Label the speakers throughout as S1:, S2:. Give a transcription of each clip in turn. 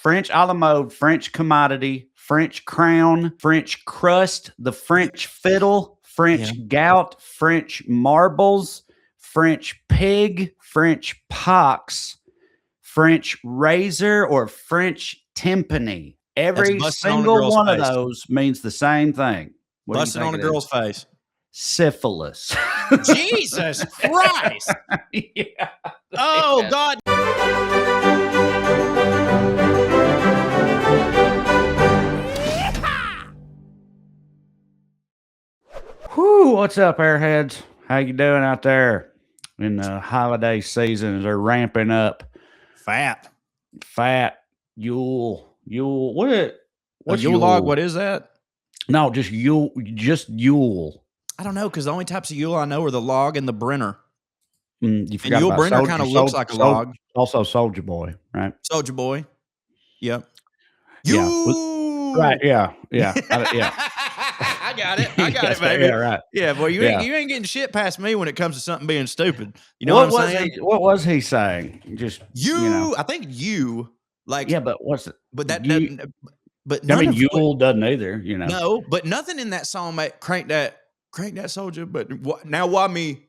S1: French a la mode, French commodity, French crown, French crust, the French fiddle, French gout, French marbles, French pig, French pox, French razor, or French timpani. Every single one of those means the same thing.
S2: Busting on a girl's face.
S1: Syphilis.
S2: Jesus Christ.
S1: Yeah.
S2: Oh, God.
S1: Whew, what's up, airheads? How you doing out there in the holiday season as they're ramping up?
S2: Fat.
S1: Yule.
S2: What's Yule log? What is that?
S1: No, just Yule.
S2: I don't know, because the only types of Yule I know are the log and the Brenner.
S1: You forgot
S2: Yule
S1: about
S2: Brenner kind of looks like a log.
S1: Also, Soldier Boy, right?
S2: Soldier Boy. Yep.
S1: Yule. Right. Yeah.
S2: I got it. I got it, baby.
S1: Yeah, right.
S2: Yeah, boy, you ain't getting shit past me when it comes to something being stupid. You know what I'm saying?
S1: What was he saying? Just
S2: I think you like.
S1: Yeah, but what's it?
S2: But that
S1: you,
S2: doesn't. But
S1: I mean, Yule doesn't either.
S2: No, but nothing in that song made crank that soldier. But now why me?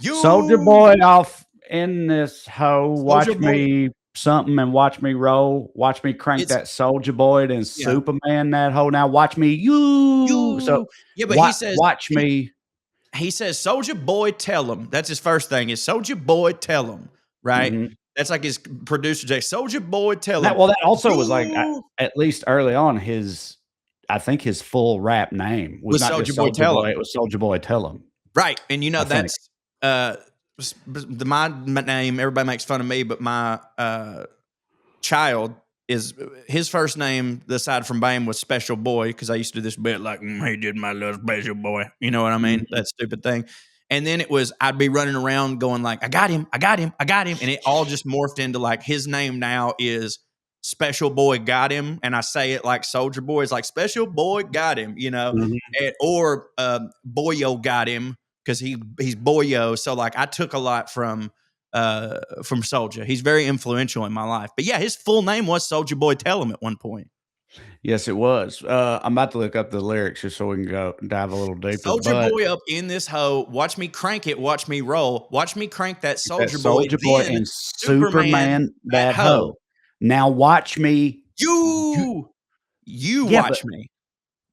S2: You
S1: Soldier Boy off in this hoe. Watch
S2: Soldier
S1: me something and watch me roll. Watch me crank that Soldier Boy and Superman that hoe. Now watch me you. So
S2: yeah, but he says
S1: watch me.
S2: He says Soldier Boy tell him. That's his first thing. Is Soldier Boy tell him, right? Mm-hmm. That's like his producer Jay. Soldier Boy tell him.
S1: Well, that also was like at least early on I think his full rap name was not
S2: Soldier
S1: just
S2: Boy
S1: Soldier
S2: tell
S1: Boy.
S2: him.
S1: It was Soldier Boy tell him.
S2: Right, and that's my name. Everybody makes fun of me, but my child is his first name. Aside from Bam was Special Boy because I used to do this bit like he did my little special boy. You know what I mean? Mm-hmm. That stupid thing. And then I'd be running around going like, I got him. And it all just morphed into like his name now is Special Boy got him. And I say it like Soldier Boy. It's like Special Boy got him, mm-hmm. Or Boyo got him because he's Boyo. So like I took a lot from Soldier. He's very influential in my life. But yeah, his full name was Soldier Boy Tell Him at one point.
S1: Yes, it was. I'm about to look up the lyrics just so we can go dive a little deeper.
S2: Soldier Boy up in this hoe. Watch me crank it. Watch me roll. Watch me crank that Soldier
S1: Boy and Superman that hoe. Now watch me.
S2: You watch me.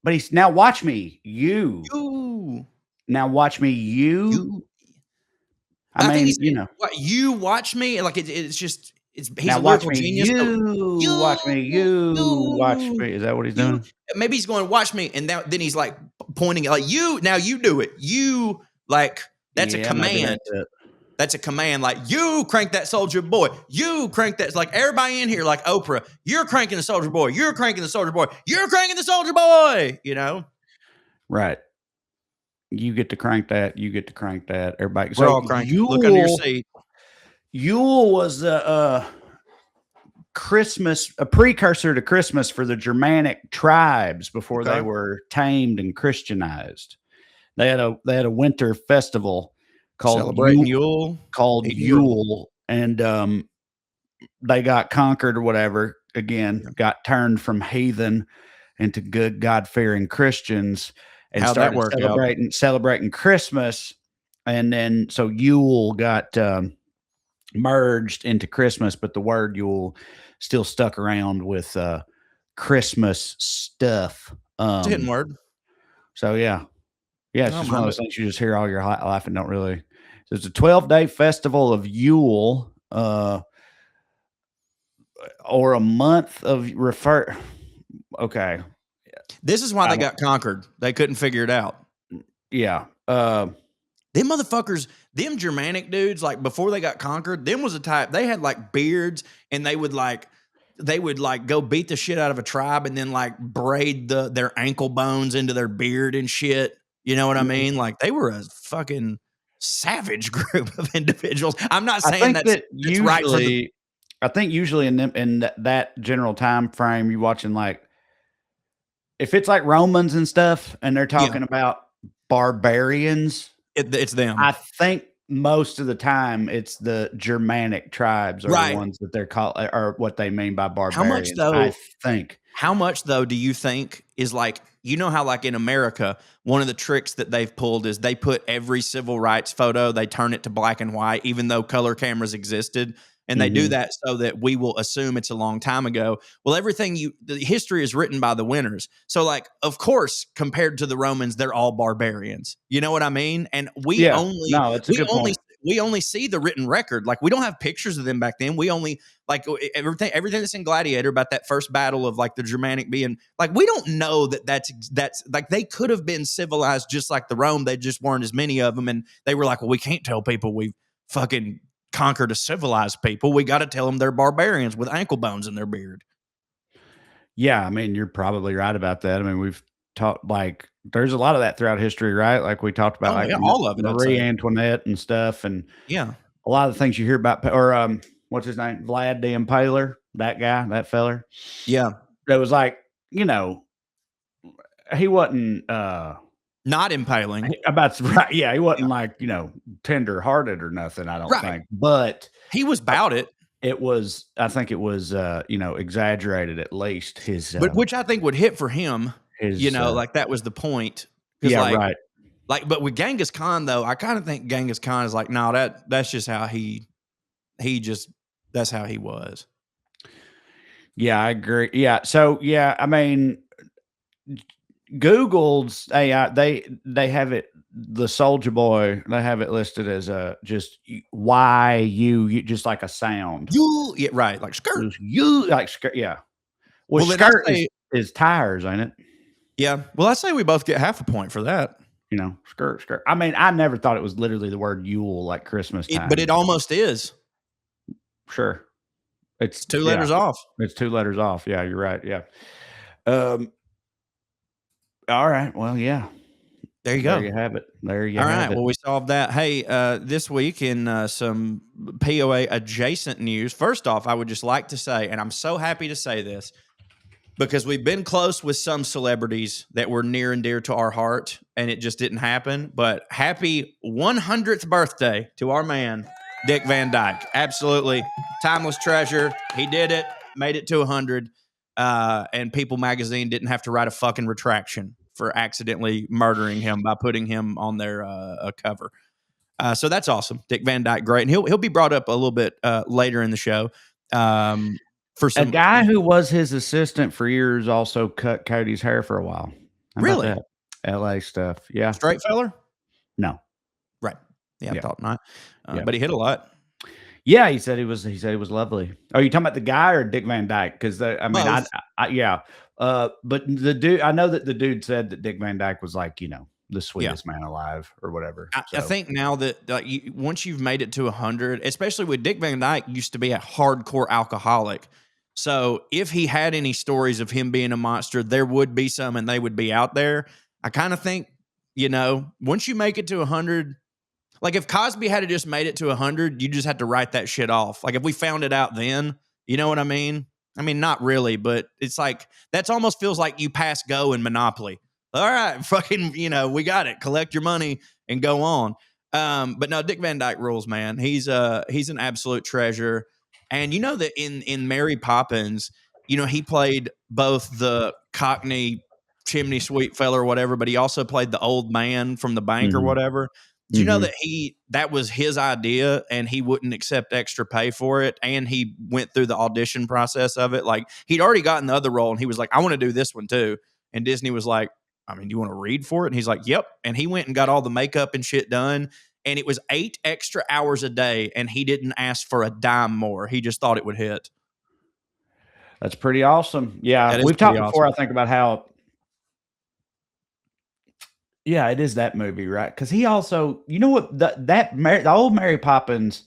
S1: But he's now watch me. You. Now watch me. You. I mean,
S2: what, you watch me. Like it's just. He's
S1: now
S2: a
S1: watch
S2: lyrical
S1: me,
S2: genius.
S1: You watch me, you watch me. Is that what he's doing?
S2: Maybe he's going watch me, and then he's like pointing at like you. Now you do it. You like that's a command. That's a command. Like you crank that Soldier Boy. You crank that. It's like everybody in here, like Oprah. You're cranking the Soldier Boy. You're cranking the Soldier Boy. You're cranking the Soldier Boy.
S1: Right. You get to crank that. You get to crank that. Everybody.
S2: We're all cranking. Look under your seat.
S1: Yule was a precursor to Christmas for the Germanic tribes before they were tamed and Christianized. They had a winter festival called Yule, and they got conquered or whatever. Again, got turned from heathen into good God-fearing Christians and started celebrating Christmas. And then so Yule got merged into Christmas, but the word Yule still stuck around with Christmas stuff.
S2: It's a hidden word.
S1: So it's just one of those things you just hear all your life and don't really. So it's a 12-day festival of Yule, or a month of refer. Okay,
S2: this is why they got conquered. They couldn't figure it out.
S1: Yeah.
S2: Them motherfuckers, them Germanic dudes, like before they got conquered, them was a type, they had like beards and they would go beat the shit out of a tribe and then like braid their ankle bones into their beard and shit. You know what I mean? Like they were a fucking savage group of individuals. I'm not saying that's right.
S1: I think usually in that general time frame, you're watching like, if it's like Romans and stuff and they're talking about barbarians,
S2: it's them.
S1: I think most of the time it's the Germanic tribes are the ones that they're called, or what they mean by barbarians, I think.
S2: How much though do you think is like, you know how like in America, one of the tricks that they've pulled is they put every civil rights photo, they turn it to black and white, even though color cameras existed. And they do that so that we will assume it's a long time ago. Well, the history is written by the winners. So like, of course, compared to the Romans, they're all barbarians. You know what I mean? And
S1: it's a good point.
S2: We only see the written record. Like we don't have pictures of them back then. We only like everything that's in Gladiator about that first battle of like the Germanic being like, we don't know that's like they could have been civilized just like the Rome. They just weren't as many of them. And they were like, well, we can't tell people we fucking conquered a civilized people. We got to tell them they're barbarians with ankle bones in their beard.
S1: Yeah. I mean, you're probably right about that. I mean, we've talked like there's a lot of that throughout history, right? Like we talked about
S2: all of it,
S1: Marie Antoinette and stuff. And
S2: a
S1: lot of the things you hear about, or what's his name? Vlad the Impaler, that guy, that feller.
S2: Yeah.
S1: That was like, he wasn't
S2: not impaling.
S1: He wasn't like, tender hearted or nothing, I don't think. But
S2: he was about it.
S1: I think it was exaggerated at least his
S2: but which I think would hit for him. Like that was the point.
S1: Yeah, right.
S2: Like, but with Genghis Khan though, I kind of think Genghis Khan is like, no, that's just how that's how he was.
S1: Yeah, I agree. Yeah. So yeah, I mean, Google's AI, they have it, the Soldier Boy, they have it listed as just you just like a sound.
S2: Yeah, right, like skirt.
S1: Like skirt, yeah. Well, skirt is tires, ain't it?
S2: Yeah. Well, I say we both get half a point for that.
S1: Skirt. I mean, I never thought it was literally the word Yule, like Christmas time.
S2: But it almost is.
S1: Sure. It's
S2: 2 letters off.
S1: It's 2 letters off. Yeah, you're right. Yeah. All right. Well, yeah.
S2: There you go.
S1: There you have it.
S2: All right. Well, we solved that. Hey, this week in some POA adjacent news, first off, I would just like to say, and I'm so happy to say this, because we've been close with some celebrities that were near and dear to our heart, and it just didn't happen. But happy 100th birthday to our man, Dick Van Dyke. Absolutely timeless treasure. He did it, made it to 100, and People Magazine didn't have to write a fucking retraction for accidentally murdering him by putting him on their cover. So that's awesome. Dick Van Dyke, great. And he'll be brought up a little bit later in the show. For some
S1: a guy who was his assistant for years also cut Cody's hair for a while.
S2: How really?
S1: LA stuff. Yeah.
S2: Straight feller?
S1: No.
S2: Right. Yeah, I thought not. But he hit a lot.
S1: Yeah, he said he was lovely. Are you talking about the guy or Dick Van Dyke? Because but the dude, I know that the dude said that Dick Van Dyke was like, the sweetest man alive or whatever.
S2: I think now that once you've made it to 100, especially with Dick Van Dyke used to be a hardcore alcoholic. So if he had any stories of him being a monster, there would be some and they would be out there. I kind of think, once you make it to 100, like if Cosby had just made it to 100, you just had to write that shit off. Like if we found it out then, you know what I mean? I mean, not really, but it's like, that's almost feels like you pass go in Monopoly. All right, fucking, we got it. Collect your money and go on. But no, Dick Van Dyke rules, man. He's an absolute treasure. And you know that in Mary Poppins, he played both the Cockney chimney sweep fella or whatever, but he also played the old man from the bank or whatever. Did you know that that was his idea and he wouldn't accept extra pay for it? And he went through the audition process of it. Like he'd already gotten the other role and he was like, I want to do this one too. And Disney was like, I mean, do you want to read for it? And he's like, yep. And he went and got all the makeup and shit done. And it was 8 extra hours a day. And he didn't ask for a dime more. He just thought it would hit.
S1: That's pretty awesome. Yeah. We've talked before, I think, about how, yeah, it is that movie, right? Because he also, you know what, the old Mary Poppins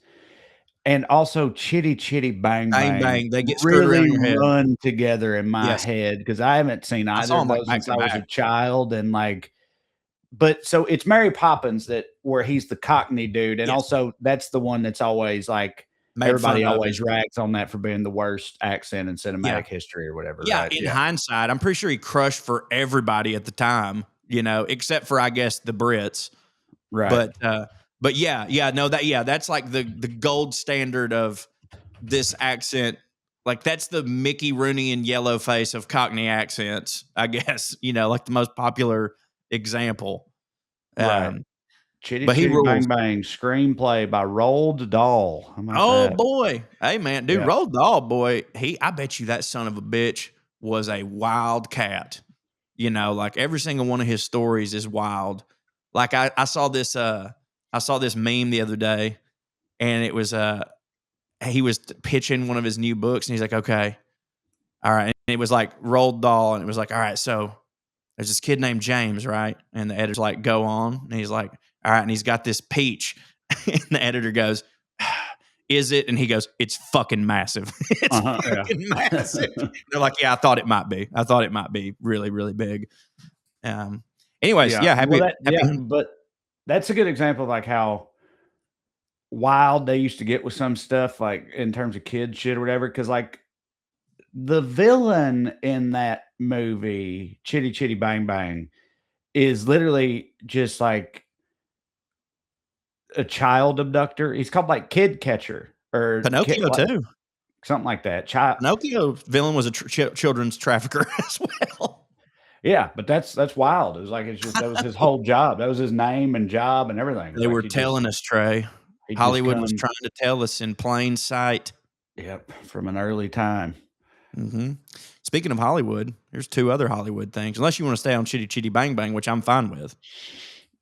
S1: and also Chitty Chitty Bang Bang,
S2: Bang. They get
S1: really run together in my head because I haven't seen either of those since I was a child. And but so it's Mary Poppins where he's the Cockney dude. And also that's the one that's always like, everybody always rags on that for being the worst accent in cinematic history or whatever.
S2: Yeah.
S1: Right?
S2: In hindsight, I'm pretty sure he crushed for everybody at the time, except for, I guess, the Brits.
S1: Right.
S2: But that's like the gold standard of this accent. Like that's the Mickey Rooney and Yellowface of Cockney accents, I guess. Like the most popular example.
S1: Right. Chitty
S2: But he
S1: Chitty
S2: rules.
S1: Bang Bang screenplay by Roald Dahl. How about
S2: Oh
S1: that?
S2: boy. Hey man, dude,
S1: Yeah.
S2: Roald Dahl, boy. I bet you that son of a bitch was a wild cat. Like every single one of his stories is wild. Like I saw this meme the other day, and it was he was pitching one of his new books, and he's like, okay, all right. And it was like Roald Dahl, and it was like, all right, so there's this kid named James, right? And the editor's like, go on. And he's like, all right, and he's got this peach. And the editor goes, is it? And he goes, it's fucking massive. It's fucking massive. They're like, yeah, I thought it might be. I thought it might be really, really big. Anyways, happy.
S1: But that's a good example of like how wild they used to get with some stuff, like in terms of kid shit or whatever. Cause like the villain in that movie, Chitty Chitty Bang Bang, is literally just like a child abductor. He's called like Kid Catcher or
S2: Pinocchio too.
S1: Something like that.
S2: Pinocchio villain was a children's trafficker as well.
S1: Yeah, but that's wild. It was like that was his whole job. That was his name and job and everything.
S2: They were telling us, Trae. Hollywood was trying to tell us in plain sight.
S1: Yep, from an early time.
S2: Mm-hmm. Speaking of Hollywood, there's two other Hollywood things. Unless you want to stay on Chitty Chitty Bang Bang, which I'm fine with.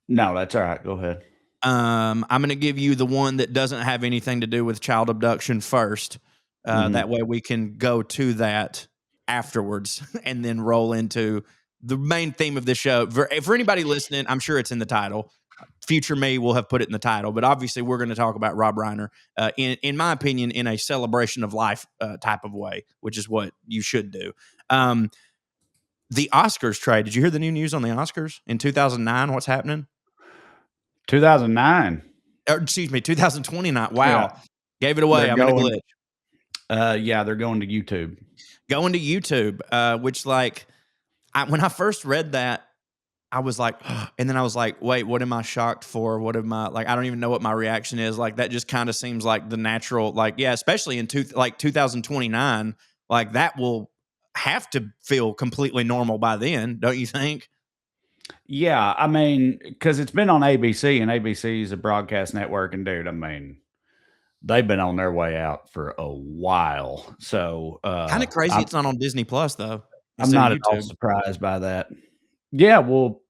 S1: No, that's all right. Go ahead.
S2: I'm going to give you the one that doesn't have anything to do with child abduction first. That way we can go to that afterwards and then roll into the main theme of the show. For anybody listening, I'm sure it's in the title. Future me will have put it in the title, but obviously we're going to talk about Rob Reiner, in my opinion, in a celebration of life type of way, which is what you should do. The Oscars, Trae, did you hear the new news on the Oscars in 2009? What's happening?
S1: 2009.
S2: Or, excuse me, 2029. Wow. Yeah. Gave it away. I'm in a glitch.
S1: Yeah, they're going to YouTube.
S2: Going to YouTube, which like, when I first read that, I was like, and then I was like, wait, what am I shocked for? What am I like? I don't even know what my reaction is. Like, that just kind of seems like the natural, like, yeah, especially in 2029, like that will have to feel completely normal by then. Don't you think?
S1: Yeah. I mean, cause it's been on ABC, and ABC is a broadcast network, and dude, I mean, they've been on their way out for a while. So,
S2: kind of crazy. It's not on Disney Plus though.
S1: I'm not at all surprised by that. Yeah. Well,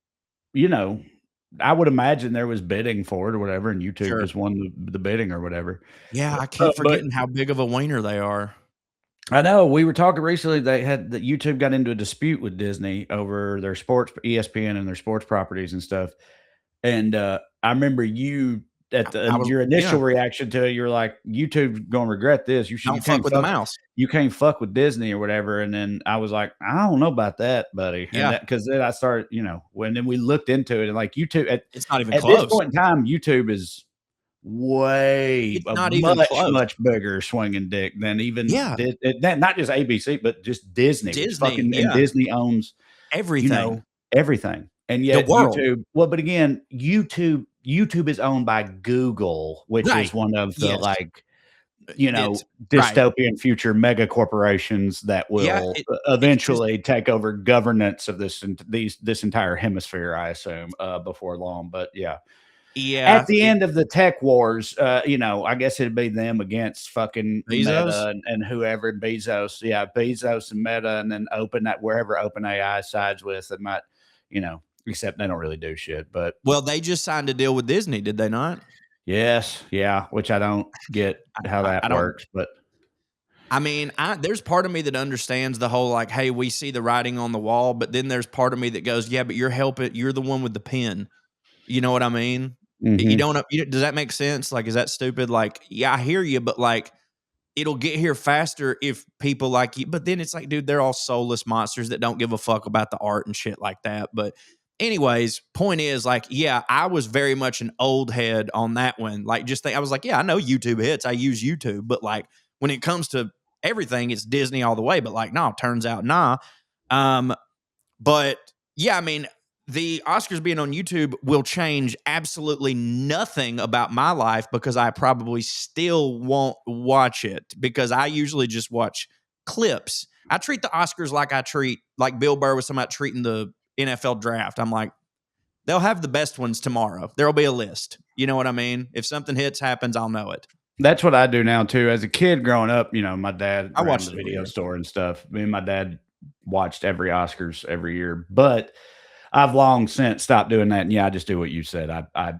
S1: I would imagine there was bidding for it or whatever, and YouTube just won the bidding or whatever.
S2: Yeah, I keep forgetting how big of a wiener they are.
S1: I know. We were talking recently. That YouTube got into a dispute with Disney over their sports, ESPN, and their sports properties and stuff. And I remember you your initial reaction to it. You're like, YouTube's going to regret this. You
S2: can't fuck with the mouse.
S1: You can't fuck with Disney or whatever. And then I was like, I don't know about that, buddy.
S2: Yeah,
S1: because then I started, then we looked into it, and like YouTube,
S2: it's not even close.
S1: At this point in time, YouTube is much bigger swinging dick than even not just ABC, but just Disney. And Disney owns
S2: everything,
S1: and yet YouTube. Well, but again, YouTube is owned by Google, which is one of the dystopian future mega corporations that will eventually take over governance of this entire hemisphere, I assume, before long. But yeah. At the end of the tech wars, I guess it'd be them against fucking
S2: Bezos?
S1: Meta and whoever. Bezos. Yeah, Bezos and Meta, and then wherever OpenAI sides with, it might, except they don't really do shit. But
S2: they just signed a deal with Disney, did they not?
S1: Yes, yeah, which I don't get how that works, but
S2: I mean, there's part of me that understands the whole like, hey, we see the writing on the wall, but then there's part of me that goes, yeah, but you're the one with the pen. You know what I mean?
S1: Mm-hmm.
S2: You don't. Does that make sense? Like, is that stupid? Like, yeah, I hear you, but like, it'll get here faster if people like you. But then it's like, dude, they're all soulless monsters that don't give a fuck about the art and shit like that. But anyways, point is like, yeah, I was very much an old head on that one. Like, I was like, yeah, I know YouTube hits. I use YouTube, but like when it comes to everything, it's Disney all the way. But like, no, turns out nah. But yeah, I mean, the Oscars being on YouTube will change absolutely nothing about my life because I probably still won't watch it because I usually just watch clips. I treat the Oscars like Bill Burr was talking about treating the NFL draft. I'm like, they'll have the best ones tomorrow. There'll be a list. You know what I mean? If something happens, I'll know it.
S1: That's what I do now too. As a kid growing up, my dad
S2: I
S1: ran
S2: watched
S1: the
S2: it every
S1: video
S2: year.
S1: store and stuff. Me and my dad watched every Oscars every year, but I've long since stopped doing that. And yeah, I just do what you said. I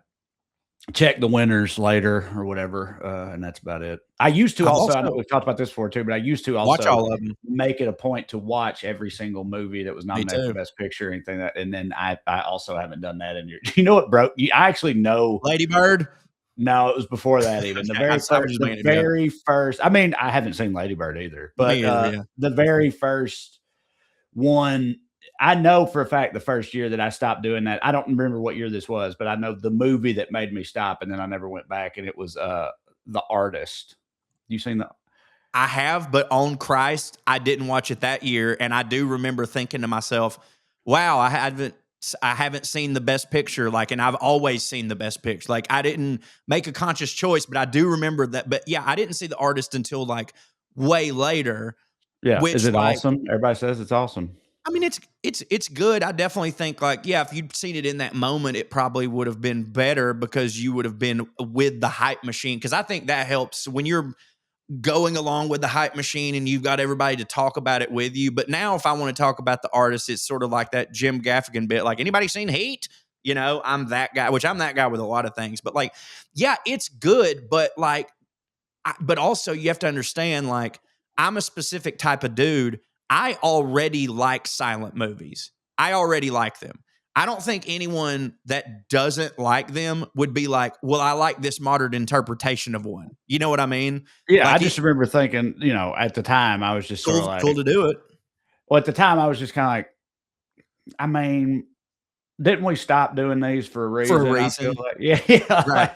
S1: check the winners later or whatever, and that's about it. I used to also, I know we've talked about this before too, but I used to
S2: watch
S1: also
S2: all of them.
S1: make it a point to watch every single movie that was nominated for Best Picture or anything and then I also haven't done that in years. You know what broke? I actually know
S2: Lady Bird.
S1: No, it was before that even. The very first. I mean, I haven't seen Lady Bird either, but the very first one. I know for a fact the first year that I stopped doing that. I don't remember what year this was, but I know the movie that made me stop, and then I never went back. And it was The Artist. You seen that?
S2: I have, but on Christ, I didn't watch it that year, and I do remember thinking to myself, "Wow, I haven't seen the Best Picture, and I've always seen the Best Picture. Like, I didn't make a conscious choice, but I do remember that. But yeah, I didn't see The Artist until way later.
S1: Yeah, is it awesome? Everybody says it's awesome.
S2: I mean, it's good. I definitely think if you'd seen it in that moment, it probably would have been better because you would have been with the hype machine. Because I think that helps when you're going along with the hype machine and you've got everybody to talk about it with you. But now if I want to talk about The Artist, it's sort of like that Jim Gaffigan bit, like, anybody seen Heat? I'm that guy, which I'm that guy with a lot of things. But yeah, it's good. But but also you have to understand, I'm a specific type of dude. I already like silent movies. I already like them. I don't think anyone that doesn't like them would be like, well, I like this modern interpretation of one. You know what I mean?
S1: Yeah, I just remember thinking, at the time, I was just sort of like,
S2: cool to do it.
S1: Well, at the time, I was just kind of like, I mean, didn't we stop doing these for a reason?
S2: For a reason.
S1: Yeah.
S2: Right.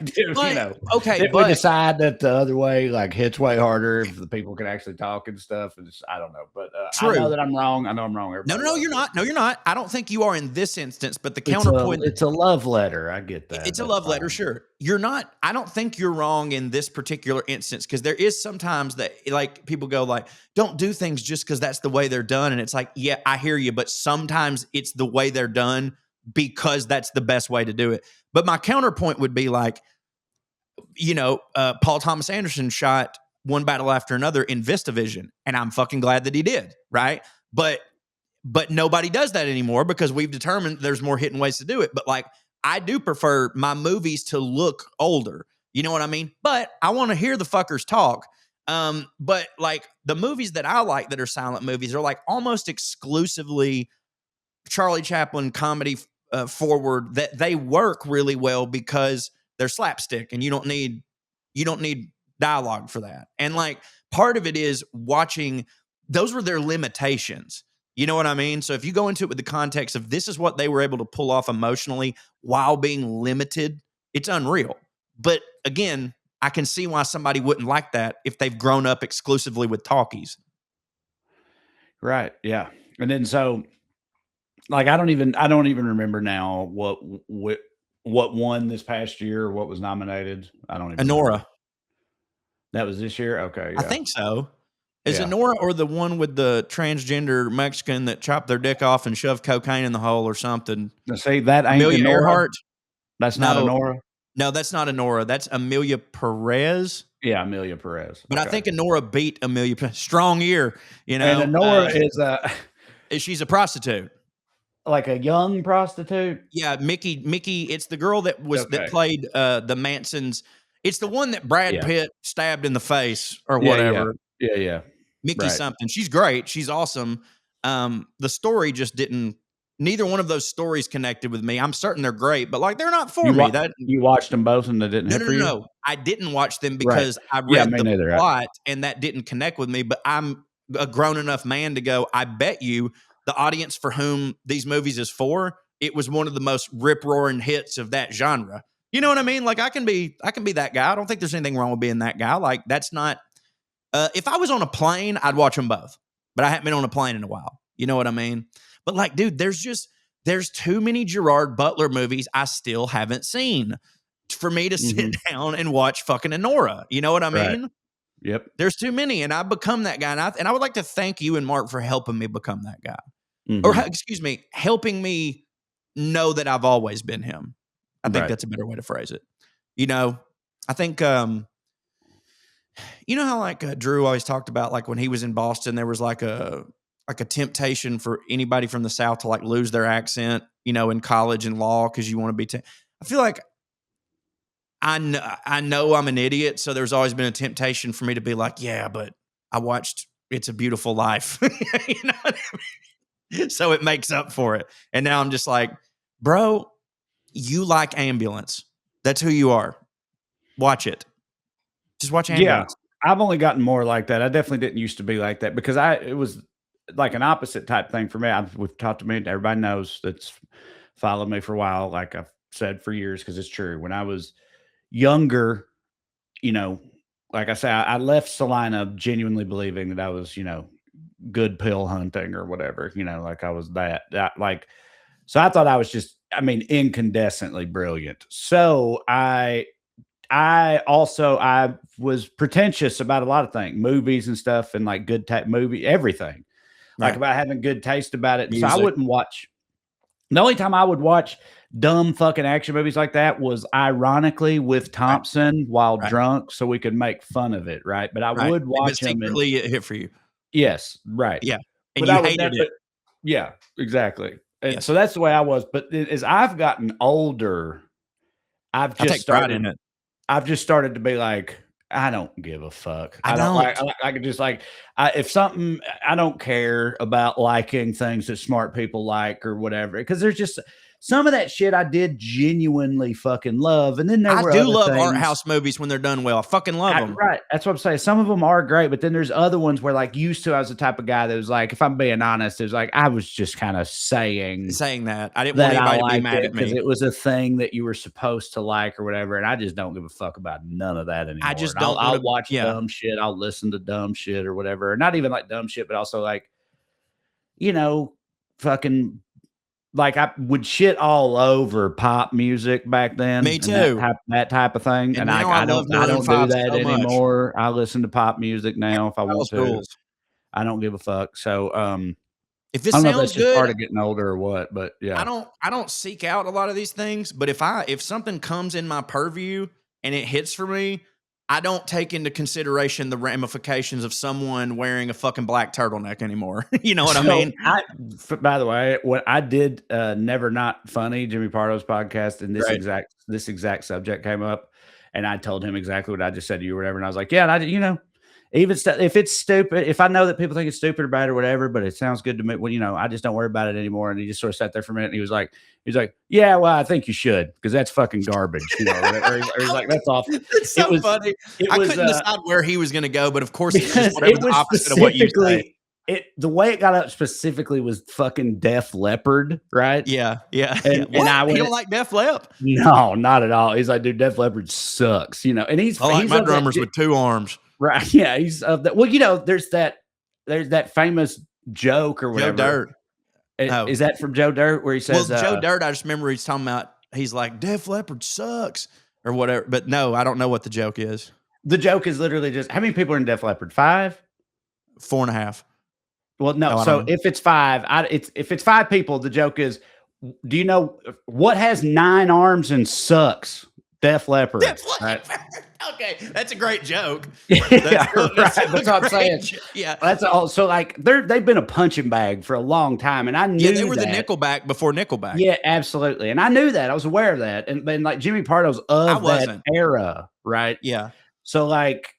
S1: Okay. Did we decide that the other way hits way harder if the people can actually talk and stuff? I don't know, but I know that I'm wrong. I know I'm wrong.
S2: No, you're not. No, you're not. I don't think you are in this instance, but the counterpoint.
S1: It's a love letter. I get that.
S2: It's a love letter. Sure. You're not. I don't think you're wrong in this particular instance because there is sometimes that people go don't do things just because that's the way they're done. And it's like, yeah, I hear you. But sometimes it's the way they're done because that's the best way to do it. But my counterpoint would be Paul Thomas Anderson shot one battle after another in VistaVision, and I'm fucking glad that he did, right? But nobody does that anymore because we've determined there's more hidden ways to do it. But I do prefer my movies to look older. You know what I mean? But I want to hear the fuckers talk. But the movies that I like that are silent movies are almost exclusively Charlie Chaplin comedy forward, that they work really well because they're slapstick and you don't need dialogue for that. And part of it is watching, those were their limitations. You know what I mean? So if you go into it with the context of this is what they were able to pull off emotionally while being limited, it's unreal. But again, I can see why somebody wouldn't like that if they've grown up exclusively with talkies.
S1: Right. Yeah. And then so I don't even remember now what won this past year, what was nominated. I don't even
S2: Anora.
S1: Remember. That was this year? Okay. Yeah.
S2: I think so. Is Anora or the one with the transgender Mexican that chopped their dick off and shoved cocaine in the hole or something?
S1: See, that ain't
S2: Amelia
S1: Anora.
S2: Earhart?
S1: That's not Anora?
S2: No, that's not Anora. That's Amelia Perez.
S1: Yeah, Amelia Perez.
S2: But I think Anora beat Amelia Perez. Strong year, And
S1: Anora is
S2: she's a prostitute.
S1: Like a young prostitute?
S2: Yeah, Mickey, it's the girl that played the Mansons. It's the one that Brad Pitt stabbed in the face or whatever.
S1: Yeah.
S2: Mickey something. She's great. She's awesome. The story just didn't. Neither one of those stories connected with me. I'm certain they're great, but they're not for me.
S1: You watched them both and they didn't hit for you?
S2: No. I didn't watch them because I read the plot and that didn't connect with me. But I'm a grown enough man to go, I bet you the audience for whom these movies is for, it was one of the most rip-roaring hits of that genre. You know what I mean? I can be that guy. I don't think there's anything wrong with being that guy. That's not. If I was on a plane, I'd watch them both. But I haven't been on a plane in a while. You know what I mean? But dude, there's there's too many Gerard Butler movies I still haven't seen for me to sit down and watch fucking Anora. You know what I mean?
S1: Right. Yep.
S2: There's too many, and I've become that guy. And I would like to thank you and Mark for helping me become that guy. Or excuse me, helping me know that I've always been him. I think that's a better way to phrase it. You know, I think, you know how like Drew always talked about, like when he was in Boston, there was like a temptation for anybody from the South to like lose their accent, you know, in college and law, because you want to be, I feel like I know I'm an idiot. So there's always been a temptation for me to be like, yeah, but I watched It's a Beautiful Life. You know what I mean? So it makes up for it. And now I'm just like, bro, you like Ambulance. That's who you are. Watch it. Just watch Ambulance.
S1: Yeah, I've only gotten more like that. I definitely didn't used to be like that, because it was like an opposite type thing for me. We've talked to me. Everybody knows that's followed me for a while. Like I've said for years, because it's true. When I was younger, you know, like I say, I left Salina genuinely believing that I was, you know, good pill hunting or whatever, you know, like I was that like, so I thought I was just, I mean, incandescently brilliant. So I was pretentious about a lot of things, movies and stuff, and like good type movie, everything, like about having good taste about it. Music. So I wouldn't watch. The only time I would watch dumb fucking action movies like that was ironically with Thompson while drunk, so we could make fun of it, right? But I would watch them.
S2: Secretly, it hit for you.
S1: Yes, right.
S2: Yeah, and but you hated it.
S1: Yeah, exactly. And so that's the way I was. But as I've gotten older, I've just started in it. I've just started to be like, I don't give a fuck. I don't like. I could just like, if something, I don't care about liking things that smart people like or whatever, because there's just some of that shit I did genuinely fucking love, and then I do
S2: love art house movies when they're done well. I fucking love them.
S1: Right, that's what I'm saying. Some of them are great, but then there's other ones where, like, used to, I was the type of guy that was like, if I'm being honest, it was like I was just kind of saying
S2: that I didn't want anybody to be mad at me
S1: because it was a thing that you were supposed to like or whatever, and I just don't give a fuck about none of that anymore.
S2: I just don't.
S1: I'll watch dumb shit. I'll listen to dumb shit or whatever. Not even like dumb shit, but also like, you know, fucking. Like I would shit all over pop music back then.
S2: Me too.
S1: That type of thing. And I don't do that anymore. I listen to pop music now if I want to. I don't give a fuck. So
S2: if it sounds good,
S1: part of getting older or what, but yeah.
S2: I don't seek out a lot of these things, but if something comes in my purview and it hits for me, I don't take into consideration the ramifications of someone wearing a fucking black turtleneck anymore. You know what I mean?
S1: By the way, what I did, Never Not Funny, Jimmy Pardo's podcast, and this exact subject came up, and I told him exactly what I just said to you or whatever, and I was like, yeah, and I, you know, even if it's stupid, if I know that people think it's stupid or bad or whatever, but it sounds good to me, well, you know, I just don't worry about it anymore. And he just sort of sat there for a minute, and he was like, yeah, well, I think you should, because that's fucking garbage, you know. Or he's like, that's awful.
S2: It's so funny. I couldn't decide where he was going to go, but of course, it's just whatever the opposite of what you say.
S1: The way it got up specifically was fucking Def Leppard, right?
S2: Yeah.
S1: And I
S2: you don't like Def Leppard?
S1: No, not at all. He's like, dude, Def Leppard sucks, you know. And he's
S2: my drummers with two arms.
S1: Right. Yeah. He's well, you know, there's that famous joke or whatever.
S2: Joe Dirt.
S1: Is that from Joe Dirt where he says,
S2: Joe Dirt? I just remember he's talking about, he's like, Def Leppard sucks or whatever. But no, I don't know what the joke is.
S1: The joke is literally just, how many people are in Def Leppard? 5?
S2: 4.5.
S1: Well, no. So if it's 5, if it's 5 people, the joke is, do you know what has 9 arms and sucks? Def Leppard. Right?
S2: Okay, that's a great joke.
S1: That's what I'm saying.
S2: Yeah,
S1: that's all. So like they've been a punching bag for a long time, and I knew
S2: they were the Nickelback before Nickelback.
S1: Yeah, absolutely, and I knew that. I was aware of that, and then like Jimmy Pardo's of that era, right?
S2: Yeah.
S1: So like,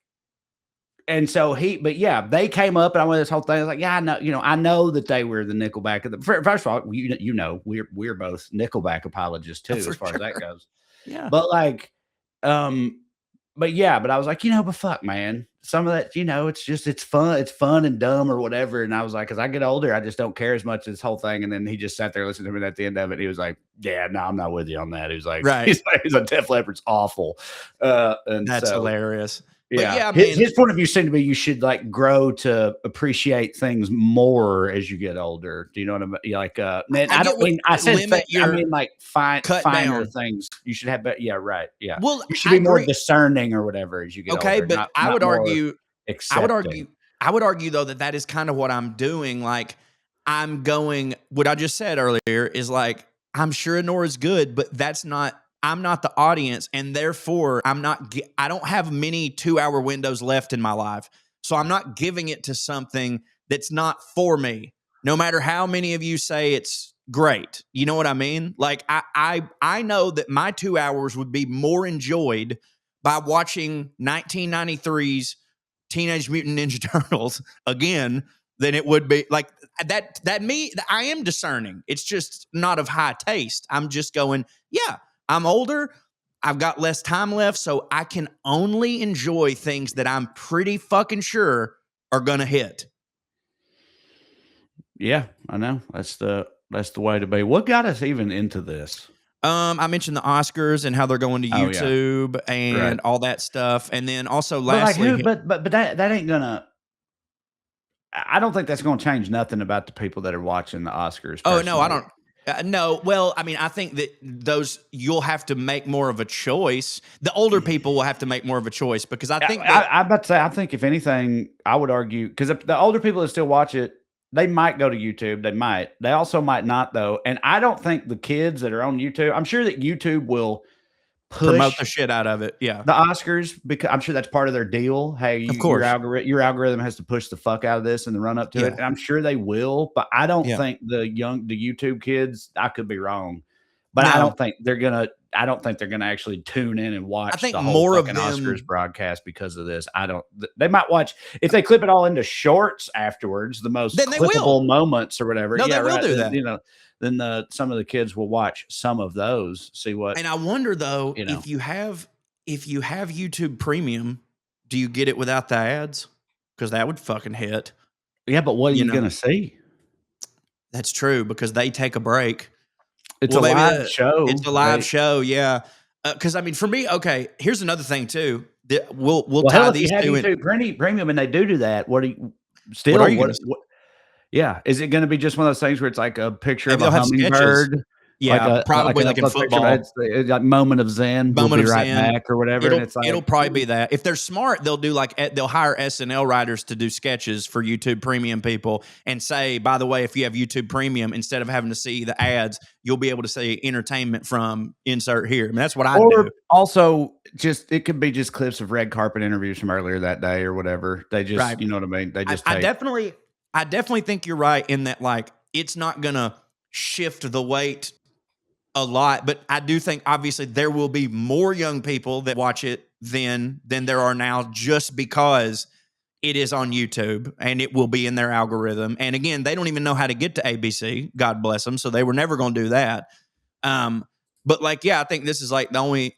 S1: and so they came up, and I went this whole thing. I was like, yeah, I know, you know, I know that they were the Nickelback. First of all, you know, we're both Nickelback apologists too, as far as that goes.
S2: Yeah,
S1: but like, but I was like, you know, but fuck, man, some of that, you know, it's fun and dumb or whatever. And I was like, as I get older, I just don't care as much as this whole thing. And then he just sat there listening to me, and at the end of it, he was like, yeah, no, I'm not with you on that. He was like,
S2: right.
S1: He's like, Def Leppard's awful. And
S2: that's hilarious.
S1: Yeah.
S2: But yeah,
S1: his point of view seemed to be you should like grow to appreciate things more as you get older. Do you know what I mean? Like, man, I don't mean I said I mean like finer things. You should have, yeah, right, yeah.
S2: Well,
S1: you should be more discerning or whatever as you get older.
S2: But I would argue, I would argue though that is kind of what I'm doing. Like, I'm going. What I just said earlier is like, I'm sure Nora's good, but that's not. I'm not the audience, and therefore I don't have many 2-hour windows left in my life. So I'm not giving it to something that's not for me, no matter how many of you say it's great. You know what I mean? Like, I know that my 2 hours would be more enjoyed by watching 1993's Teenage Mutant Ninja Turtles again than it would be like that. I am discerning. It's just not of high taste. I'm just going, yeah, I'm older. I've got less time left, so I can only enjoy things that I'm pretty fucking sure are gonna hit.
S1: Yeah, I know. That's the way to be. What got us even into this?
S2: I mentioned the Oscars and how they're going to YouTube and all that stuff, and then also lastly,
S1: but that ain't gonna. I don't think that's going to change nothing about the people that are watching the Oscars. Personally.
S2: Oh no, I don't. No, well, I mean, I think that you'll have to make more of a choice. The older people will have to make more of a choice because I think
S1: I'm about to say, I think if anything, I would argue because the older people that still watch it, they might go to YouTube. They might. They also might not though. And I don't think the kids that are on YouTube. I'm sure that YouTube will
S2: promote the shit out of it. Yeah.
S1: The Oscars, because I'm sure that's part of their deal. Hey, your algorithm has to push the fuck out of this in the run up to it. And I'm sure they will, but I don't think the YouTube kids, I could be wrong, but I don't think they're going to actually tune in and watch the whole fucking Oscars broadcast because of this. They might watch if they clip it all into shorts afterwards, the most clippable moments or whatever.
S2: No, they will do that.
S1: You know, then some of the kids will watch some of those, see what.
S2: And I wonder though, if you have YouTube Premium, do you get it without the ads? Because that would fucking hit.
S1: Yeah, but what are you gonna see?
S2: That's true because they take a break.
S1: It's a live show.
S2: It's a live show, yeah. Because I mean, for me, okay. Here's another thing too. We'll tie these two in.
S1: YouTube Premium, and they do that. What are you still? What are you yeah, is it going to be just one of those things where it's like a picture of a hummingbird?
S2: Yeah, probably like in football.
S1: It's like moment of zen. We'll be right back or whatever.
S2: It'll probably be that. If they're smart, they'll hire SNL writers to do sketches for YouTube Premium people and say, by the way, if you have YouTube Premium, instead of having to see the ads, you'll be able to see entertainment from insert here. I mean, that's what I do.
S1: Also, it could be just clips of red carpet interviews from earlier that day or whatever. They just, you know what I mean? They just.
S2: I definitely think you're right in that, like, it's not gonna shift the weight a lot, but I do think obviously there will be more young people that watch it than there are now, just because it is on YouTube and it will be in their algorithm. And again, they don't even know how to get to ABC. God bless them. So they were never going to do that. But like, yeah, I think this is like the only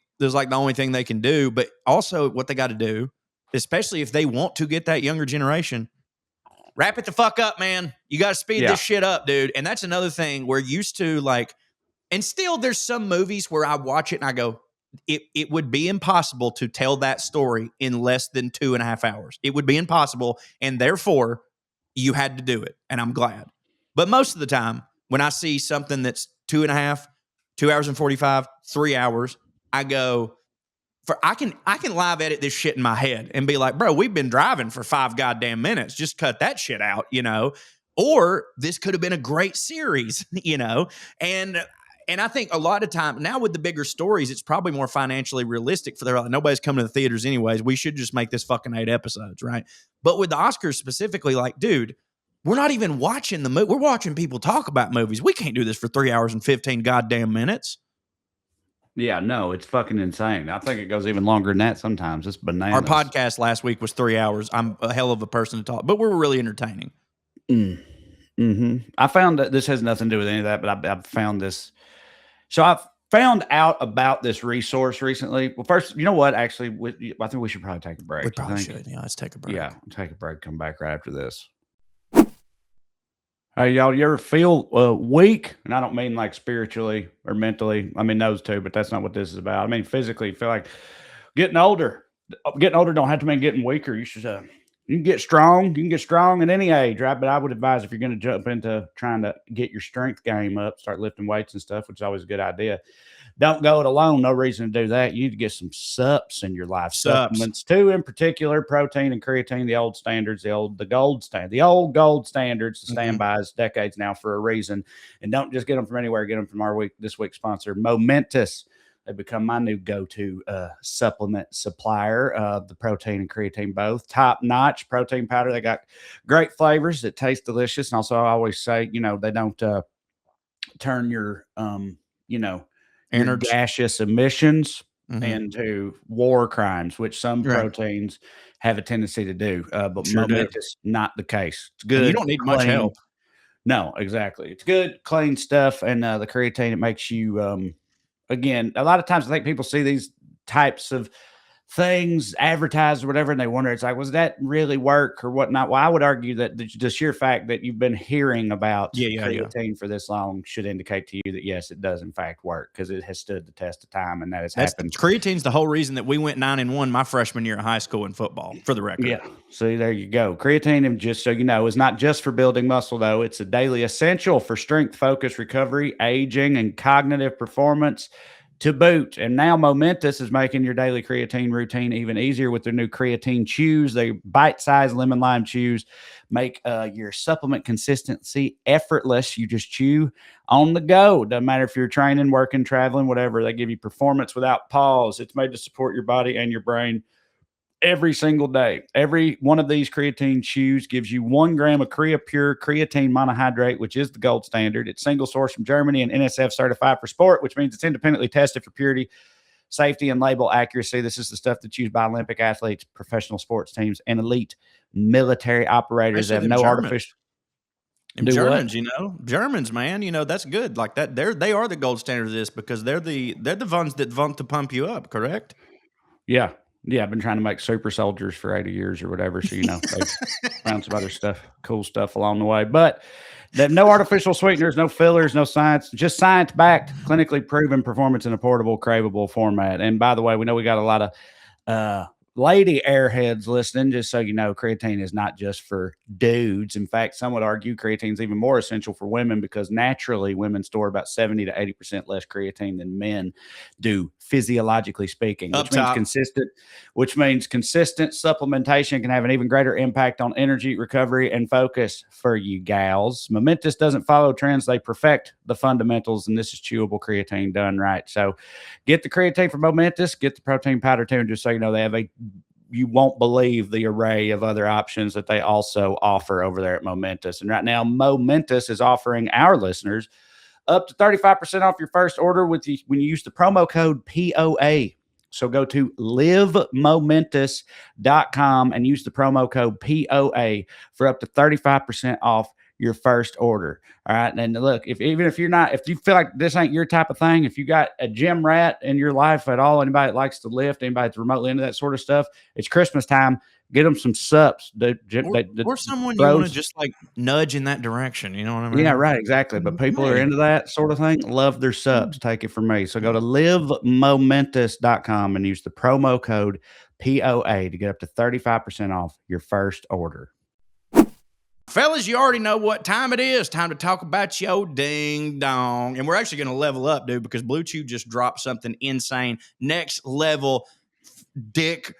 S2: thing they can do. But also, what they got to do, especially if they want to get that younger generation, wrap it the fuck up, man. You got to speed this shit up, dude. And that's another thing we're used to, like. And still, there's some movies where I watch it and I go, it would be impossible to tell that story in less than 2.5 hours. It would be impossible. And therefore, you had to do it. And I'm glad. But most of the time, when I see something that's 2.5, 2 hours and 45, 3 hours, I go, I can live edit this shit in my head and be like, bro, we've been driving for 5 goddamn minutes. Just cut that shit out, you know? Or this could have been a great series, you know? And I think a lot of time now with the bigger stories, it's probably more financially realistic for like, nobody's coming to the theaters anyways. We should just make this fucking 8 episodes, right? But with the Oscars specifically, like, dude, we're not even watching the movie. We're watching people talk about movies. We can't do this for 3 hours and 15 goddamn minutes.
S1: Yeah, no, it's fucking insane. I think it goes even longer than that sometimes. It's bananas.
S2: Our podcast last week was 3 hours. I'm a hell of a person to talk, but we're really entertaining.
S1: I found that this has nothing to do with any of that, but I've found this. So I've found out about this resource recently. Well, first, you know what? Actually, I think we should probably take a break.
S2: We probably should. Yeah, let's take a break.
S1: Yeah, take a break. Come back right after this. Hey, y'all, you ever feel weak? And I don't mean like spiritually or mentally. I mean those two, but that's not what this is about. I mean physically, feel like getting older. getting older don't have to mean getting weaker. You should, you can get strong. You can get strong at any age, right? But I would advise if you're going to jump into trying to get your strength game up, start lifting weights and stuff, which is always a good idea. Don't go it alone. No reason to do that. You need to get some sups in your life. Supplements too, in particular, protein and creatine, the old standards, the old gold standards, the standbys, decades now for a reason. And don't just get them from anywhere. Get them from this week's sponsor, Momentous. They become my new go-to supplement supplier of the protein and creatine, both top-notch protein powder. They got great flavors that taste delicious. And also, I always say, they don't turn your, your gaseous emissions into war crimes, which some proteins have a tendency to do. But Momentous, not the case. It's good.
S2: And you don't need much help.
S1: No, exactly. It's good, clean stuff. And the creatine, it makes you, again, a lot of times I think people see these types of things advertised or whatever, and they wonder, it's like, was that really work or whatnot? Well, I would argue that the sheer fact that you've been hearing about creatine for this long should indicate to you that, yes, it does in fact work, because it has stood the test of time, and that has happened.
S2: Creatine's the whole reason that we went 9-1 my freshman year of high school in football, for the record.
S1: Yeah. See, there you go. Creatine, and just so you know, is not just for building muscle, though. It's a daily essential for strength, focus, recovery, aging, and cognitive performance to boot. And now Momentous is making your daily creatine routine even easier with their new creatine chews. They bite-sized lemon lime chews make your supplement consistency effortless. You just chew on the go. Doesn't matter if you're training, working, traveling, whatever. They give you performance without pause. It's made to support your body and your brain every single day. Every one of these creatine chews gives you 1 gram of Pure creatine monohydrate, which is the gold standard. It's single source from Germany and NSF certified for sport, which means it's independently tested for purity, safety, and label accuracy. This is the stuff that's used by Olympic athletes, professional sports teams, and elite military operators. They have no artificial.
S2: Germans, Germans, man, that's good. Like that, they are the gold standard of this, because they're the ones that want to pump you up, correct?
S1: Yeah. Yeah, I've been trying to make super soldiers for 80 years or whatever. So, they've found some other stuff, cool stuff along the way. But no artificial sweeteners, no fillers, no science, just science-backed, clinically proven performance in a portable, craveable format. And by the way, we know we got a lot of lady airheads listening. Just so you know, creatine is not just for dudes. In fact, some would argue creatine is even more essential for women, because naturally women store about 70 to 80% less creatine than men do, physiologically speaking, which means consistent supplementation can have an even greater impact on energy, recovery, and focus for you gals. Momentous doesn't follow trends. They perfect the fundamentals, and this is chewable creatine done right. So get the creatine from Momentous, get the protein powder too, and just so you know, they have you won't believe the array of other options that they also offer over there at Momentous. And right now, Momentous is offering our listeners up to 35% off your first order when you use the promo code POA. So go to livemomentous.com and use the promo code POA for up to 35% off your first order. All right. And look, if you feel like this ain't your type of thing, if you got a gym rat in your life at all, anybody that likes to lift, anybody that's remotely into that sort of stuff, it's Christmas time. Get them some sups.
S2: Or someone you want to just like nudge in that direction. You know what I mean?
S1: Yeah, right. Exactly. But people who are into that sort of thing love their sups. Take it from me. So go to livemomentous.com and use the promo code POA to get up to 35% off your first order.
S2: Fellas, you already know what time it is. Time to talk about your ding dong. And we're actually going to level up, dude, because Blue Chew just dropped something insane. Next level dick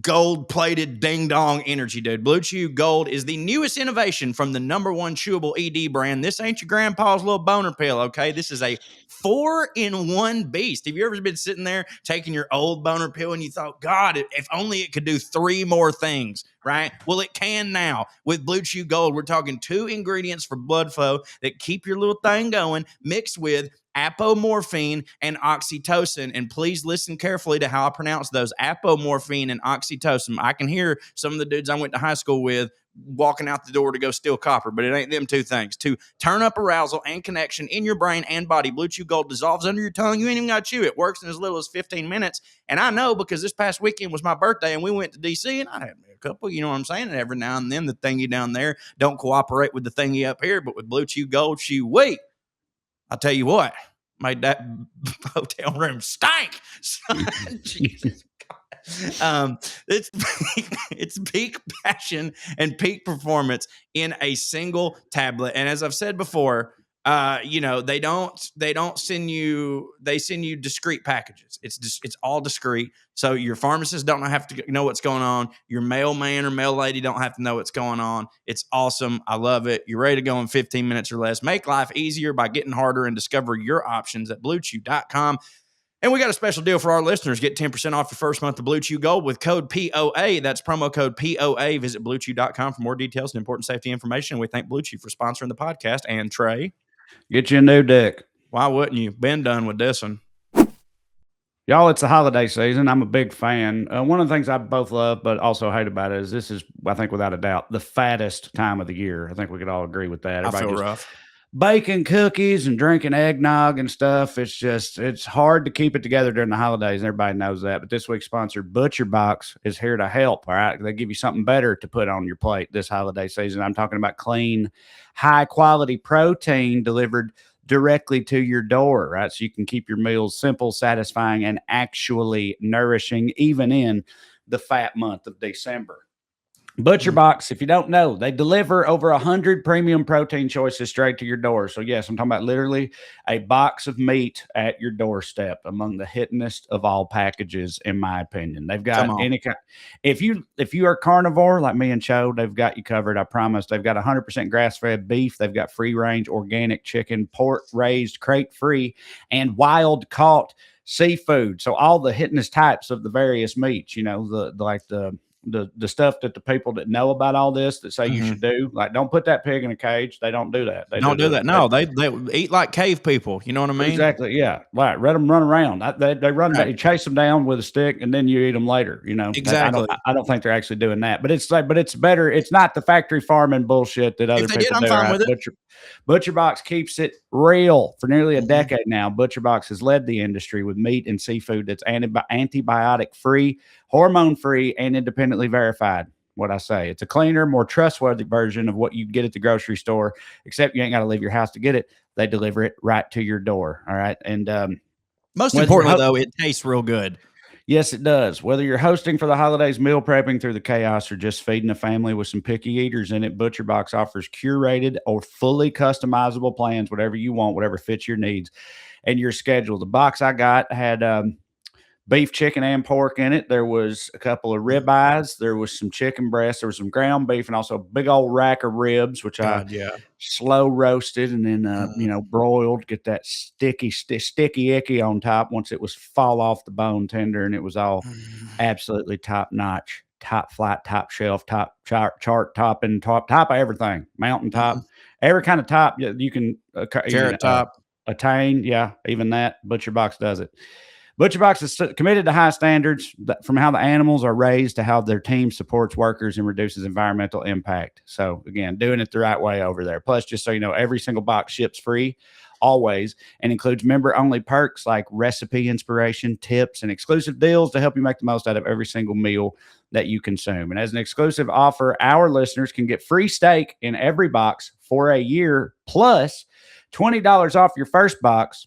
S2: gold-plated ding-dong energy, dude. Blue Chew Gold is the newest innovation from the #1 chewable ED brand. This ain't your grandpa's little boner pill, okay? This is a 4-in-1 beast. Have you ever been sitting there taking your old boner pill and you thought, God, if only it could do 3 more things, right? Well, it can now. With Blue Chew Gold, we're talking 2 ingredients for blood flow that keep your little thing going, mixed with apomorphine and oxytocin. And please listen carefully to how I pronounce those: apomorphine and oxytocin. I can hear some of the dudes I went to high school with walking out the door to go steal copper, but it ain't them 2 things. To turn up arousal and connection in your brain and body, Blue Chew Gold dissolves under your tongue. You ain't even got to chew. It works in as little as 15 minutes. And I know, because this past weekend was my birthday and we went to DC, and I had a couple, you know what I'm saying? And every now and then the thingy down there don't cooperate with the thingy up here, but with Blue Chew Gold, I'll tell you what, made that hotel room stink. Jesus God. It's peak passion and peak performance in a single tablet. And as I've said before, they don't send you, they send you discrete packages. It's all discrete. So your pharmacist don't have to know what's going on. Your mailman or mail lady don't have to know what's going on. It's awesome. I love it. You're ready to go in 15 minutes or less. Make life easier by getting harder and discover your options at bluechew.com. And we got a special deal for our listeners. Get 10% off your first month of Blue Chew Gold with code POA. That's promo code POA. Visit bluechew.com for more details and important safety information. We thank Blue Chew for sponsoring the podcast. And Trae,
S1: get you a new dick.
S2: Why wouldn't you? Been done with this one.
S1: Y'all, it's the holiday season. I'm a big fan. One of the things I both love but also hate about it is this is, I think, without a doubt, the fattest time of the year. I think we could all agree with that.
S2: Everybody I feel rough.
S1: Baking cookies and drinking eggnog and stuff. It's hard to keep it together during the holidays. Everybody knows that. But this week's sponsor, Butcher Box, is here to help. All right. They give you something better to put on your plate this holiday season. I'm talking about clean, high quality protein delivered directly to your door, right? So you can keep your meals simple, satisfying, and actually nourishing, even in the fat month of December. Butcher Box, if you don't know, they deliver over 100 premium protein choices straight to your door. So yes, I'm talking about literally a box of meat at your doorstep, among the hittingest of all packages, in my opinion. They've got any kind. If you are carnivore like me and Cho, they've got you covered. I promise. They've got 100% grass-fed beef. They've got free-range organic chicken, pork-raised, crate-free, and wild-caught seafood. So all the hittingest types of the various meats. You know, the stuff that the people that know about all this that say you should do, like, don't put that pig in a cage. They don't do that. They
S2: don't do that. No, they eat like cave people. You know what I mean?
S1: Exactly. Yeah. Right. Let them run around. They run. Right. You chase them down with a stick, and then you eat them later. You know.
S2: Exactly.
S1: I don't think they're actually doing that. But it's better. It's not the factory farming bullshit that other people do.
S2: I'm fine with it.
S1: Butcher Box keeps it real. For nearly a decade now, Butcher Box has led the industry with meat and seafood that's antibiotic free, hormone free, and independently verified. What I say, it's a cleaner, more trustworthy version of what you get at the grocery store, except you ain't got to leave your house to get it. They deliver it right to your door. All right. And
S2: most importantly, though, it tastes real good.
S1: Yes, it does. Whether you're hosting for the holidays, meal prepping through the chaos, or just feeding a family with some picky eaters in it, Butcher Box offers curated or fully customizable plans, whatever you want, whatever fits your needs and your schedule. The box I got had beef, chicken, and pork in it. There was a couple of ribeyes. There was some chicken breast. There was some ground beef, and also a big old rack of ribs, which I slow roasted and then broiled. Get that sticky icky on top once it was fall off the bone tender, and it was all absolutely top notch, top flight, top shelf, top chart topping, top of everything, mountain top, every kind of top you can
S2: top
S1: attain. Yeah, even that Butcher Box does it. Butcher Box is committed to high standards from how the animals are raised to how their team supports workers and reduces environmental impact. So, again, doing it the right way over there. Plus, just so you know, every single box ships free always and includes member-only perks like recipe inspiration, tips, and exclusive deals to help you make the most out of every single meal that you consume. And as an exclusive offer, our listeners can get free steak in every box for a year, plus $20 off your first box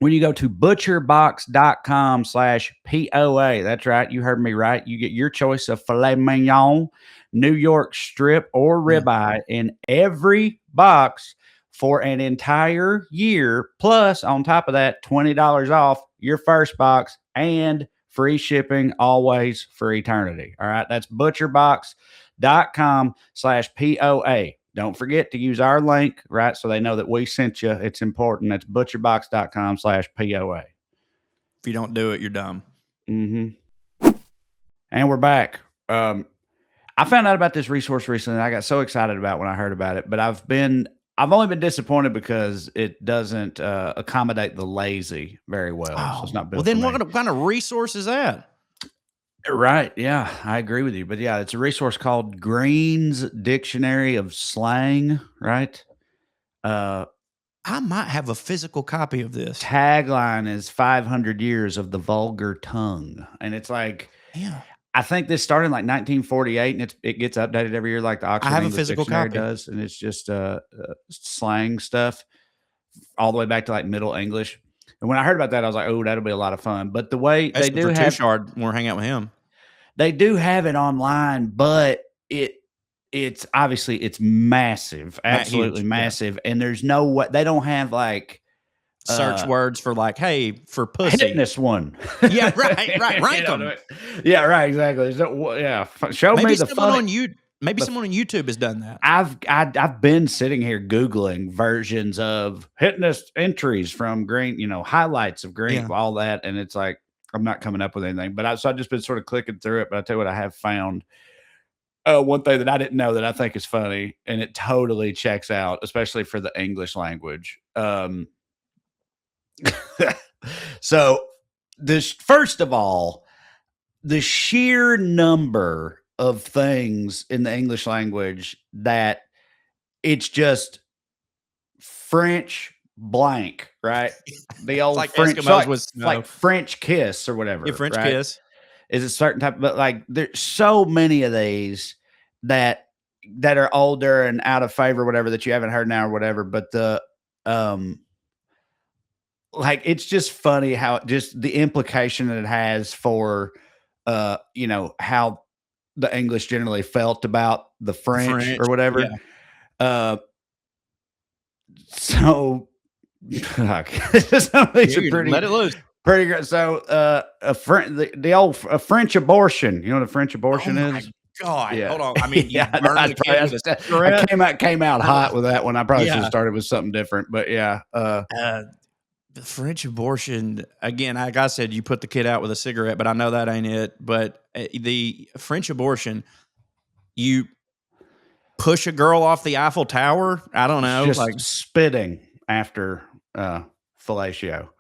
S1: when you go to butcherbox.com/POA. That's right. You heard me right. You get your choice of filet mignon, New York strip, or ribeye in every box for an entire year. Plus, on top of that, $20 off your first box and free shipping always for eternity. All right. That's butcherbox.com/POA. Don't forget to use our link, right? So they know that we sent you. It's important. That's butcherbox.com/POA.
S2: If you don't do it, you're dumb.
S1: And we're back. I found out about this resource recently. I got so excited about when I heard about it, but I've only been disappointed because it doesn't accommodate the lazy very well. So it's not built.
S2: Well, then what kind of resource is that?
S1: Right. Yeah, I agree with you. But yeah, it's a resource called Green's Dictionary of Slang, right?
S2: I might have a physical copy of this.
S1: Tagline is 500 years of the vulgar tongue. And it's like, I think this started in like 1948 and it gets updated every year like the Oxford English Dictionary does. And it's just slang stuff all the way back to like Middle English. And when I heard about that, I was like, oh, that'll be a lot of fun. But the way
S2: Especially
S1: they do
S2: for
S1: have
S2: Tushard, when we're hanging out with him.
S1: They do have it online, but it's obviously it's massive, absolutely
S2: huge,
S1: massive. And there's no way they don't have like
S2: search words for like, hey, for pussy.
S1: Hitting this one.
S2: Yeah, right. Rank them.
S1: Yeah, right, exactly. Show
S2: maybe
S1: me the funny.
S2: Maybe someone on YouTube has done that.
S1: I've been sitting here Googling versions of hitting this entries from Green, highlights of Green, all that, and it's like I'm not coming up with anything. But I've just been sort of clicking through it. But I tell you what, I have found one thing that I didn't know that I think is funny, and it totally checks out, especially for the English language. So this, first of all, the sheer number of things in the English language that it's just French blank, right? The old
S2: like
S1: French,
S2: Eskimos
S1: like French kiss or whatever.
S2: Yeah, French
S1: right?
S2: kiss
S1: is a certain type, but like there's so many of these that are older and out of favor, whatever, that you haven't heard now or whatever. But the like it's just funny how just the implication that it has for how the English generally felt about the French or whatever.
S2: Yeah.
S1: So some of these are pretty,
S2: let it loose.
S1: Pretty good. So the old French abortion. You know what a French abortion is?
S2: God, hold on. I mean,
S1: I came out hot with that one. I probably should have started with something different, but yeah.
S2: The French abortion, again, like I said, you put the kid out with a cigarette, but I know that ain't it. But the French abortion, you push a girl off the Eiffel Tower. I don't know,
S1: just like spitting after fellatio.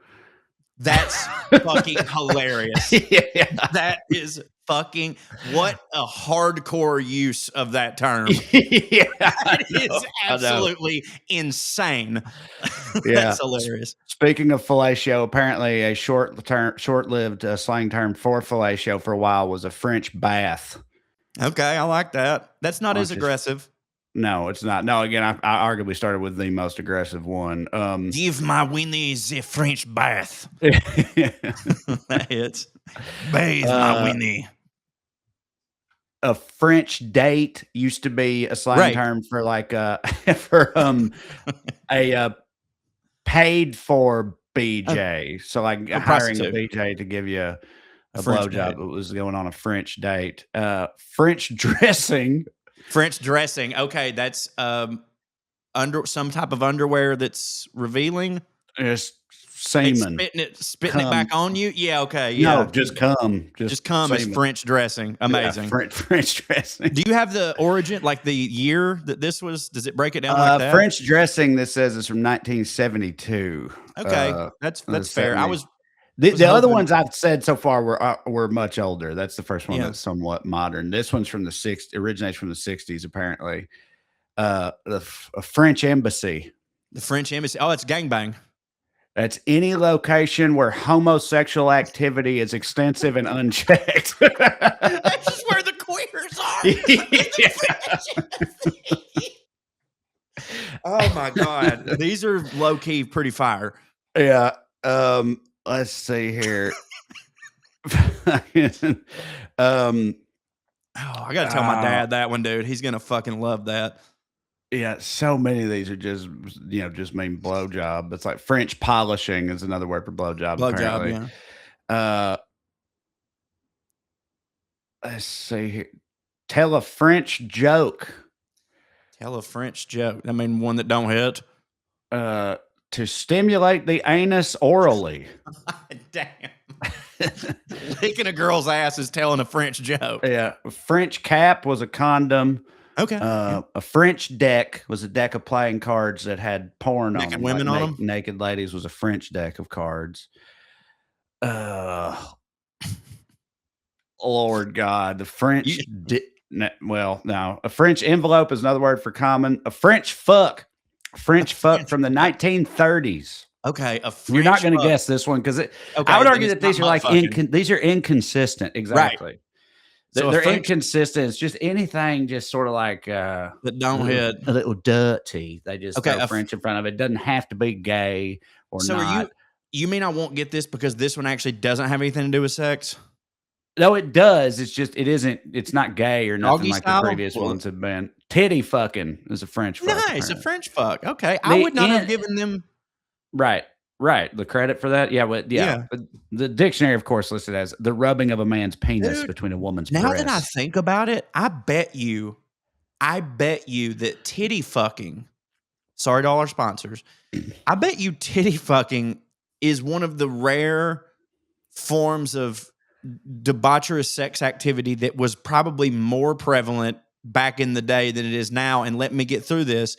S2: That's fucking hilarious.
S1: Yeah.
S2: That is fucking, what a hardcore use of that term.
S1: Yeah,
S2: that is absolutely insane. That's hilarious.
S1: Speaking of fellatio, apparently a short-lived slang term for fellatio for a while was a French bath.
S2: Okay, I like that. That's not as aggressive.
S1: No, it's not. No, again, I arguably started with the most aggressive one.
S2: Give my winnie the French bath. That hits. Bathe my winnie.
S1: A French date used to be a slang term for like for a paid for BJ. So like hiring a BJ to give you a blowjob. It was going on a French date. French dressing.
S2: French dressing. Okay, that's under some type of underwear that's revealing.
S1: It's semen.
S2: Spitting it back on you. Yeah. Okay. Yeah.
S1: No, just cum.
S2: Just cum is French dressing. Amazing.
S1: Yeah, French dressing.
S2: Do you have the origin, like the year that this was? Does it break it down like that?
S1: French dressing. This says is from 1972.
S2: Okay, that's fair. I was.
S1: The other ones I've said so far were much older. That's the first one that's somewhat modern. This one's from the originates from the 60s, apparently. A French embassy.
S2: The French embassy. Oh, it's gangbang.
S1: That's any location where homosexual activity is extensive and unchecked.
S2: That's just where the queers are. Oh my God. These are low key pretty fire.
S1: Yeah. Let's see here.
S2: I gotta tell my dad that one, dude. He's gonna fucking love that.
S1: Yeah, so many of these are just mean blowjob. It's like French polishing is another word for blowjob.
S2: Blowjob, yeah.
S1: Let's see here. Tell a French joke.
S2: Tell a French joke. I mean, one that don't hit.
S1: To stimulate the anus orally.
S2: Damn. Licking a girl's ass is telling a French joke.
S1: Yeah. A French cap was a condom.
S2: Okay.
S1: A French deck was a deck of playing cards that had porn on them.
S2: Women on them?
S1: Naked ladies was a French deck of cards. Lord God. The French... a French envelope is another word for common. A French fuck. French fuck from the 1930s.
S2: Okay,
S1: you're not going to guess this one because I would argue that these are like these are inconsistent. Exactly. Right. So they're inconsistent. It's just anything, just sort of like
S2: that don't hit
S1: a little dirty. They just throw French in front of it. It doesn't have to be gay or not.
S2: You mean I won't get this because this one actually doesn't have anything to do with sex?
S1: No, it does. It's just it's not gay or nothing
S2: Doggy
S1: like the
S2: style?
S1: previous
S2: Well,
S1: ones have been. Titty fucking is a French fuck,
S2: nice, a
S1: apparently.
S2: French fuck. Okay, I
S1: The
S2: would not have
S1: in
S2: given them.
S1: Right, right. The credit for that, yeah,
S2: Yeah,
S1: the dictionary, of course, listed as the rubbing of a man's penis
S2: dude.
S1: between a woman's
S2: Now that I
S1: breasts.
S2: think about it, I bet you that titty fucking. Sorry to all our sponsors. I bet you titty fucking is one of the rare forms of debaucherous sex activity that was probably more prevalent back in the day than it is now. And let me get through this.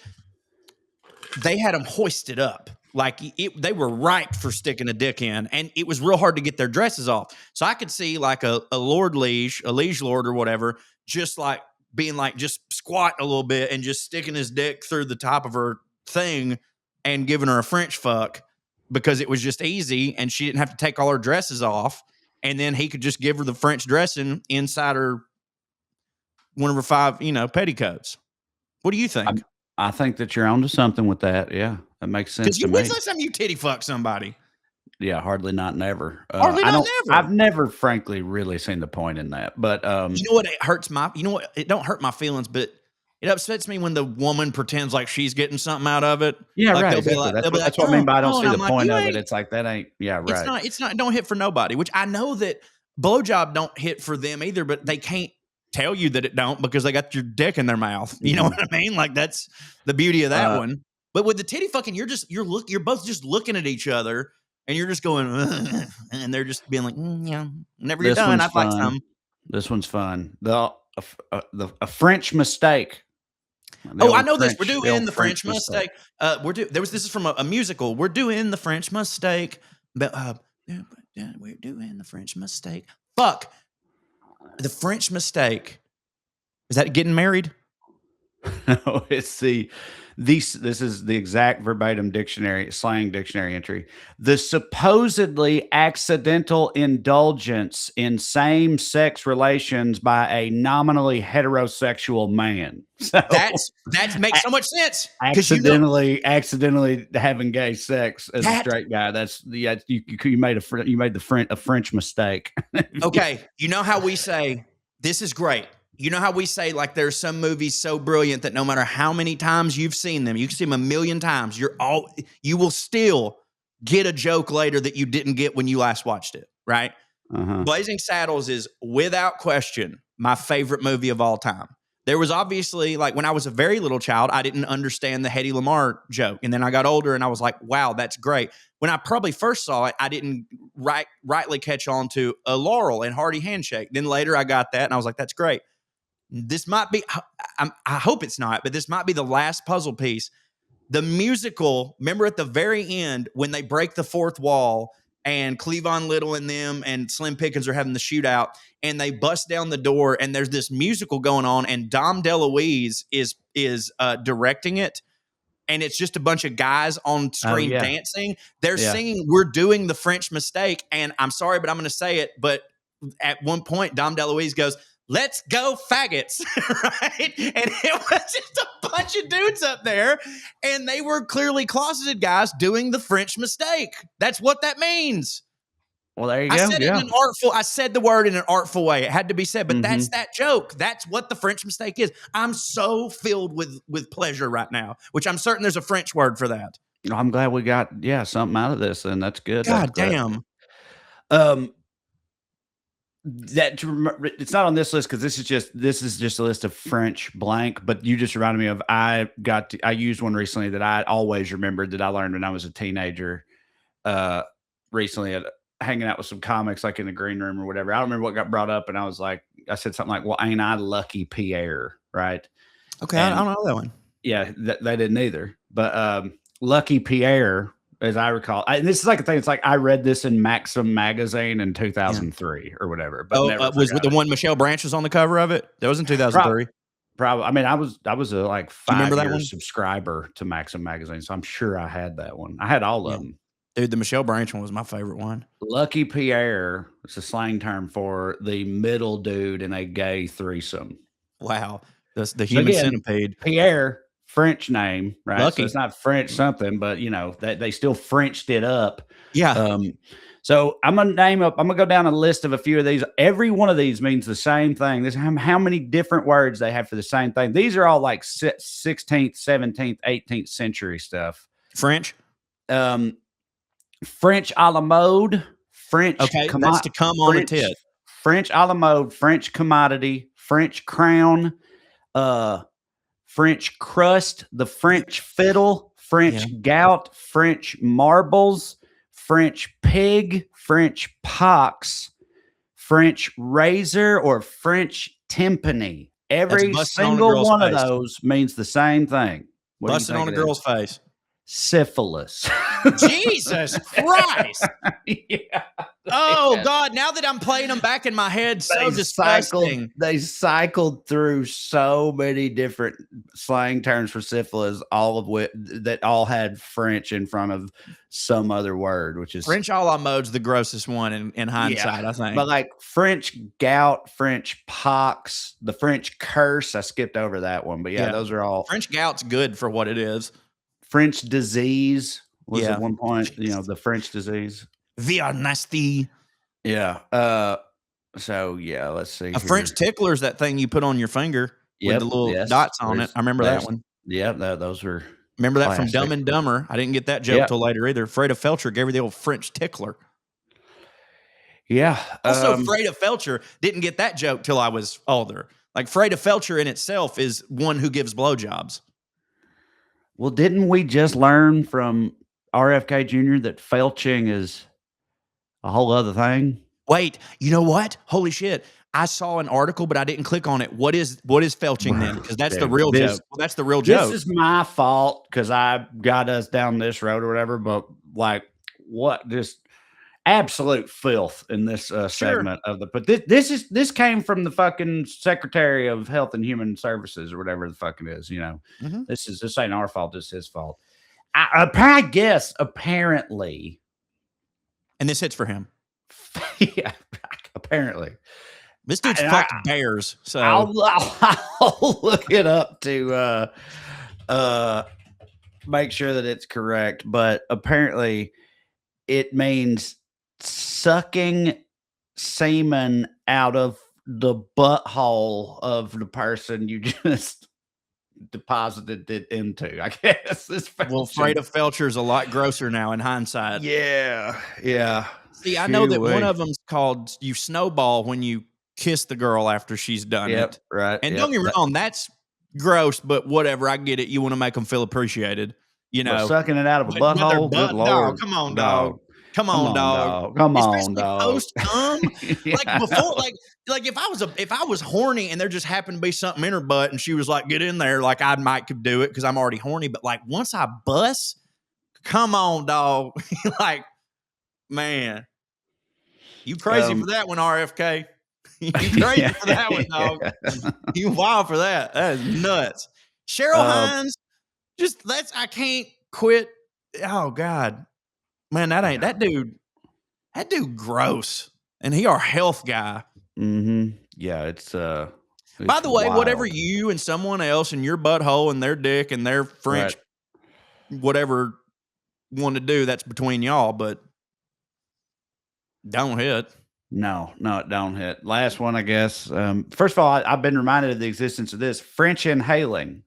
S2: They had them hoisted up. Like they were ripe for sticking a dick in, and it was real hard to get their dresses off. So I could see like a liege lord or whatever, just like being like just squat a little bit and just sticking his dick through the top of her thing and giving her a French fuck because it was just easy and she didn't have to take all her dresses off, and then he could just give her the French dressing inside her one of her 5, petticoats. What do you think?
S1: I think that you're onto something with that. Yeah, that makes sense to
S2: When's
S1: me.
S2: the last time you titty fuck somebody?
S1: Yeah, hardly not never.
S2: Hardly not never.
S1: I've never, frankly, really seen the point in that. But
S2: you know what? It hurts my. You know what? It don't hurt my feelings, but it upsets me when the woman pretends like she's getting something out of it.
S1: Yeah,
S2: like
S1: right.
S2: They'll
S1: Exactly.
S2: be like,
S1: That's what I mean by I don't see
S2: and
S1: the
S2: I'm like,
S1: point of it. It's like that ain't. Yeah, right.
S2: It's not. Don't hit for nobody. Which I know that blowjob don't hit for them either, but they can't tell you that it don't because they got your dick in their mouth. You know what I mean? Like that's the beauty of that one. But with the titty fucking, you're both just looking at each other. And you're just going, and they're just being like, yeah. Whenever you're done, I'd like some.
S1: This one's fun. A French mistake.
S2: I know this. We're doing the French mistake. This is from a musical. We're doing the French mistake. But we're doing the French mistake. Fuck. The French mistake. Is that getting married?
S1: No, this is the exact verbatim slang dictionary entry. The supposedly accidental indulgence in same-sex relations by a nominally heterosexual man. So
S2: that makes so much sense.
S1: Accidentally having gay sex as a straight guy. That's you made a French mistake.
S2: Okay, you know how we say this is great. You know how we say, like, there's some movies so brilliant that no matter how many times you've seen them, you can see them 1,000,000 times, you will still get a joke later that you didn't get when you last watched it, right? Blazing Saddles is, without question, my favorite movie of all time. There was obviously, like, when I was a very little child, I didn't understand the Hedy Lamarr joke. And then I got older and I was like, wow, that's great. When I probably first saw it, I didn't rightly catch on to a Laurel and Hearty Handshake. Then later I got that and I was like, that's great. This might be, I hope it's not, but this might be the last puzzle piece. The musical, remember at the very end when they break the fourth wall and Cleavon Little and them and Slim Pickens are having the shootout and they bust down the door and there's this musical going on and Dom DeLuise is directing it. And it's just a bunch of guys on screen dancing. They're singing, "We're doing the French mistake." And I'm sorry, but I'm going to say it. But at one point, Dom DeLuise goes, "Let's go faggots," right? And it was just a bunch of dudes up there, and they were clearly closeted guys doing the French mistake. That's what that means.
S1: Well, there you go.
S2: I said the word in an artful way. It had to be said, but that's that joke. That's what the French mistake is. I'm so filled with pleasure right now, which I'm certain there's a French word for that.
S1: I'm glad we got something out of this, and that's good.
S2: God damn.
S1: It's not on this list because this is just a list of French blank. But you just reminded me of I used one recently that I always remembered that I learned when I was a teenager. Recently at hanging out with some comics like in the green room or whatever. I don't remember what got brought up, and I said something like, "Well, ain't I lucky Pierre?" Right?
S2: Okay, I don't know that one.
S1: Yeah, they didn't either. But Lucky Pierre, as I recall, and this is like a thing. It's like I read this in Maxim magazine in 2003 or whatever. But
S2: was the one Michelle Branch was on the cover of it? That was in 2003.
S1: Probably. I mean, I was a like 5-year subscriber to Maxim magazine, so I'm sure I had that one. I had all of them.
S2: Dude, the Michelle Branch one was my favorite one.
S1: Lucky Pierre is a slang term for the middle dude in a gay threesome.
S2: Wow. The human centipede.
S1: Pierre French name, right?
S2: Lucky.
S1: So it's not French something, but they still Frenched it up.
S2: Yeah.
S1: So I'm gonna go down a list of a few of these. Every one of these means the same thing. This how many different words they have for the same thing. These are all like 16th, 17th, 18th century stuff.
S2: French.
S1: French a la mode. French.
S2: Okay, that's to come on a tit.
S1: French a la mode. French commodity. French crown. French crust. The French fiddle. French gout. French marbles. French pig, French pox, French razor, or French timpani. Every single one of those means the same thing.
S2: Busting on a girl's face.
S1: Syphilis.
S2: Jesus Christ. Yeah. Oh, God. Now that I'm playing them back in my head, so disgusting.
S1: They cycled through so many different slang terms for syphilis, all of which that all had French in front of some other word, which is
S2: French a la mode's the grossest one in hindsight, I think.
S1: But like French gout, French pox, the French curse, I skipped over that one. But those are all.
S2: French gout's good for what it is.
S1: French disease was at one point, the French disease.
S2: We are nasty.
S1: Yeah. So let's see.
S2: A French tickler is that thing you put on your finger with the little dots on it. I remember that one.
S1: Yeah, those were.
S2: Remember that from Dumb and Dumber? I didn't get that joke till later either. Freda Felcher gave her the old French tickler.
S1: Yeah.
S2: Also, Freda Felcher didn't get that joke till I was older. Like Freda Felcher in itself is one who gives blowjobs.
S1: Well, didn't we just learn from RFK Jr. that felching is a whole other thing?
S2: Wait, you know what? Holy shit. I saw an article, but I didn't click on it. What is felching then? Because that's the real joke. Well, that's the real joke.
S1: This is my fault because I got us down this road or whatever. But like, what? Just absolute filth in this segment of the. But this came from the fucking Secretary of Health and Human Services or whatever the fuck it is. This ain't our fault. This is his fault. I guess apparently,
S2: and this hits for him.
S1: Yeah, apparently.
S2: This dude's fucked bears. So
S1: I'll look it up to make sure that it's correct. But apparently, it means sucking semen out of the butthole of the person you just deposited it into. I guess.
S2: Well, Freda Felcher's a lot grosser now in hindsight.
S1: Yeah.
S2: See, I know that one of them's called you snowball when you kiss the girl after she's done it.
S1: Right.
S2: And don't get me wrong, that's gross, but whatever. I get it. You want to make them feel appreciated.
S1: But sucking it out of a butthole? Good Lord.
S2: Come on, dog. Come on, dog. Post cum. Like before, like if I was horny and there just happened to be something in her butt and she was like, get in there, like I might could do it because I'm already horny. But like once I bust, come on, dog. Like, man. You crazy for that one, RFK. You crazy for that one, dog. Yeah. You wild for that. That is nuts. Cheryl Hines, I can't quit. Oh God. Man, that dude gross. And he our health guy.
S1: Mm-hmm. Yeah, it's
S2: by the way, wild. Whatever you and someone else and your butthole and their dick and their French whatever want to do, that's between y'all, but don't hit.
S1: No, it don't hit. Last one, I guess. First of all, I've been reminded of the existence of this French inhaling,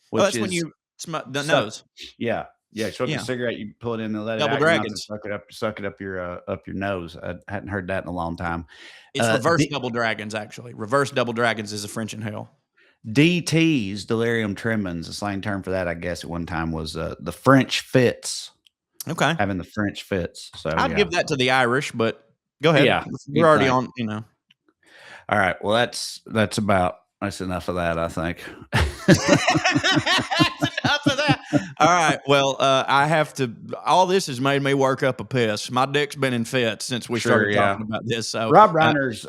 S1: which
S2: that's when you smell the nose.
S1: Yeah. Smoke a cigarette, you pull it in and let
S2: Double
S1: it out.
S2: Dragons.
S1: Suck it up your nose. I hadn't heard that in a long time.
S2: It's reverse Double Dragons, actually. Reverse Double Dragons is a French inhale.
S1: DTs, delirium tremens, a slang term for that, I guess, at one time was the French fits.
S2: Okay.
S1: Having the French fits. So
S2: I'd give that to the Irish, but go ahead.
S1: Yeah.
S2: We're already on,
S1: All right. Well, that's enough of that, I think.
S2: That's enough of that. All right. Well, I have to. All this has made me work up a piss. My dick's been in fits since we started talking about this. So
S1: Rob Reiner's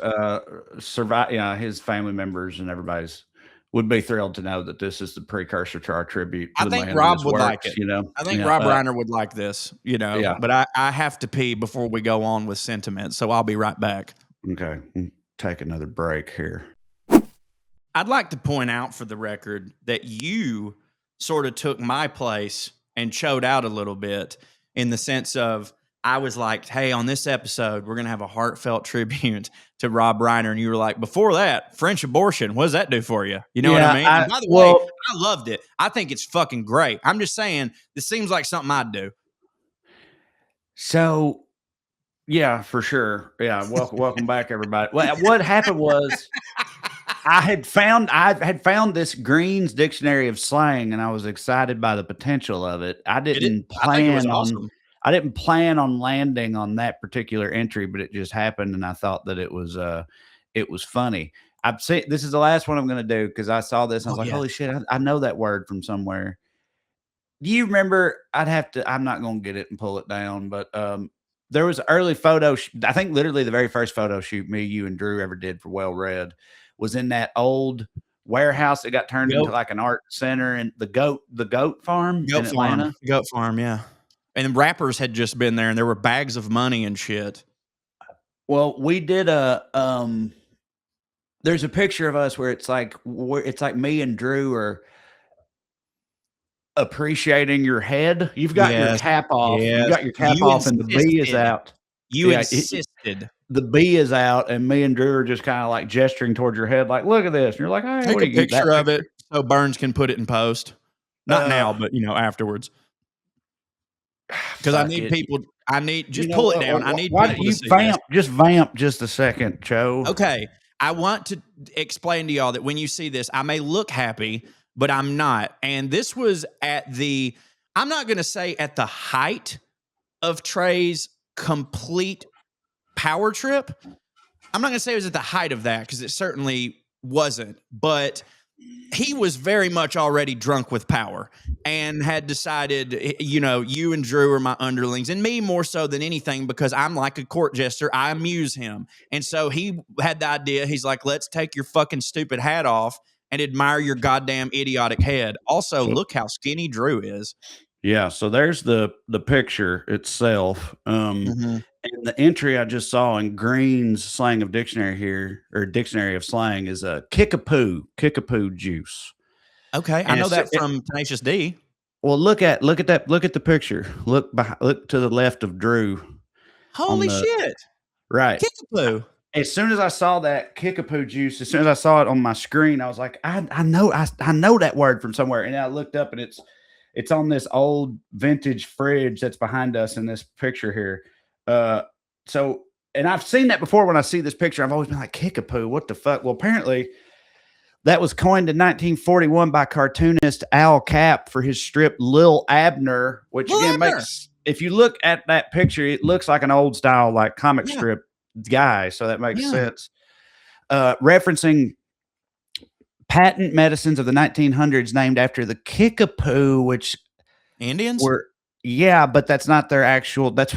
S1: his family members and everybody's would be thrilled to know that this is the precursor to our tribute. To
S2: I think Rob would like it. I think Rob Reiner would like this. But I have to pee before we go on with sentiment, so I'll be right back.
S1: Okay, take another break here.
S2: I'd like to point out for the record that you sort of took my place and chowed out a little bit in the sense of I was like, hey, on this episode, we're going to have a heartfelt tribute to Rob Reiner. And you were like, before that, French abortion, what does that do for you? You know what I mean? And by the way, I loved it. I think it's fucking great. I'm just saying, this seems like something I'd do.
S1: So, yeah, for sure. Yeah. Welcome back, everybody. Well, what happened was I had found this Green's Dictionary of Slang, and I was excited by the potential of it. I didn't plan on landing on that particular entry, but it just happened, and I thought that it was funny. I've seen this is the last one I'm going to do because I saw this and I was like, holy shit, I know that word from somewhere. Do you remember? I'm not going to get it and pull it down, but there was an early photo. I think literally the very first photo shoot me, you, and Drew ever did for Well Read was in that old warehouse that got turned into like an art center, and the goat farm in Atlanta.
S2: Goat farm, yeah. And rappers had just been there, and there were bags of money and shit.
S1: Well, we did there's a picture of us where it's like me and Drew are appreciating your head. You've got your cap off.
S2: Yes.
S1: You got your cap off, and the bee is out.
S2: You insisted.
S1: The bee is out, and me and Drew are just kind of like gesturing towards your head, like, "Look at this." And you're like, "Hey,
S2: take a picture of it so Burns can put it in post. Not now, but afterwards." Because I need people. Just pull it down. I need people to see
S1: vamp. Just vamp just a second, Joe.
S2: Okay, I want to explain to y'all that when you see this, I may look happy, but I'm not. And this was I'm not going to say at the height of Trae's complete power trip. I'm not going to say it was at the height of that because it certainly wasn't, but he was very much already drunk with power and had decided, you and Drew are my underlings, and me more so than anything because I'm like a court jester. I amuse him. And so he had the idea. He's like, let's take your fucking stupid hat off and admire your goddamn idiotic head. Also, look how skinny Drew is.
S1: Yeah, so there's the picture itself. And the entry I just saw in Green's Slang of Dictionary here, or Dictionary of Slang, is a kickapoo juice.
S2: Okay, I know that from Tenacious D.
S1: Well, look at that. Look at the picture. Look to the left of Drew.
S2: Holy shit!
S1: Right,
S2: kickapoo.
S1: As soon as I saw that kickapoo juice, as soon as I saw it on my screen, I was like, I know that word from somewhere. And I looked up, and it's on this old vintage fridge that's behind us in this picture here. And I've seen that before. When I see this picture, I've always been like, kickapoo, what the fuck? Well, apparently that was coined in 1941 by cartoonist Al Cap for his strip Lil Abner, which makes, if you look at that picture, it looks like an old style, like comic strip guy. So that makes sense. Referencing patent medicines of the 1900s named after the kickapoo, which
S2: Indians
S1: were, but that's not their actual. That's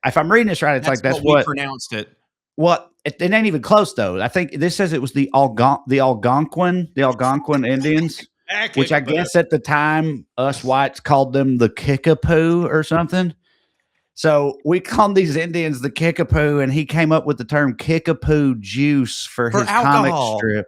S1: if I'm reading this right, it's that's what
S2: we pronounced it.
S1: What it ain't even close though. I think this says it was the Algonquin Indians, which I guess at the time us whites called them the kickapoo or something. So we called these Indians the kickapoo, and he came up with the term kickapoo juice for his comic strip.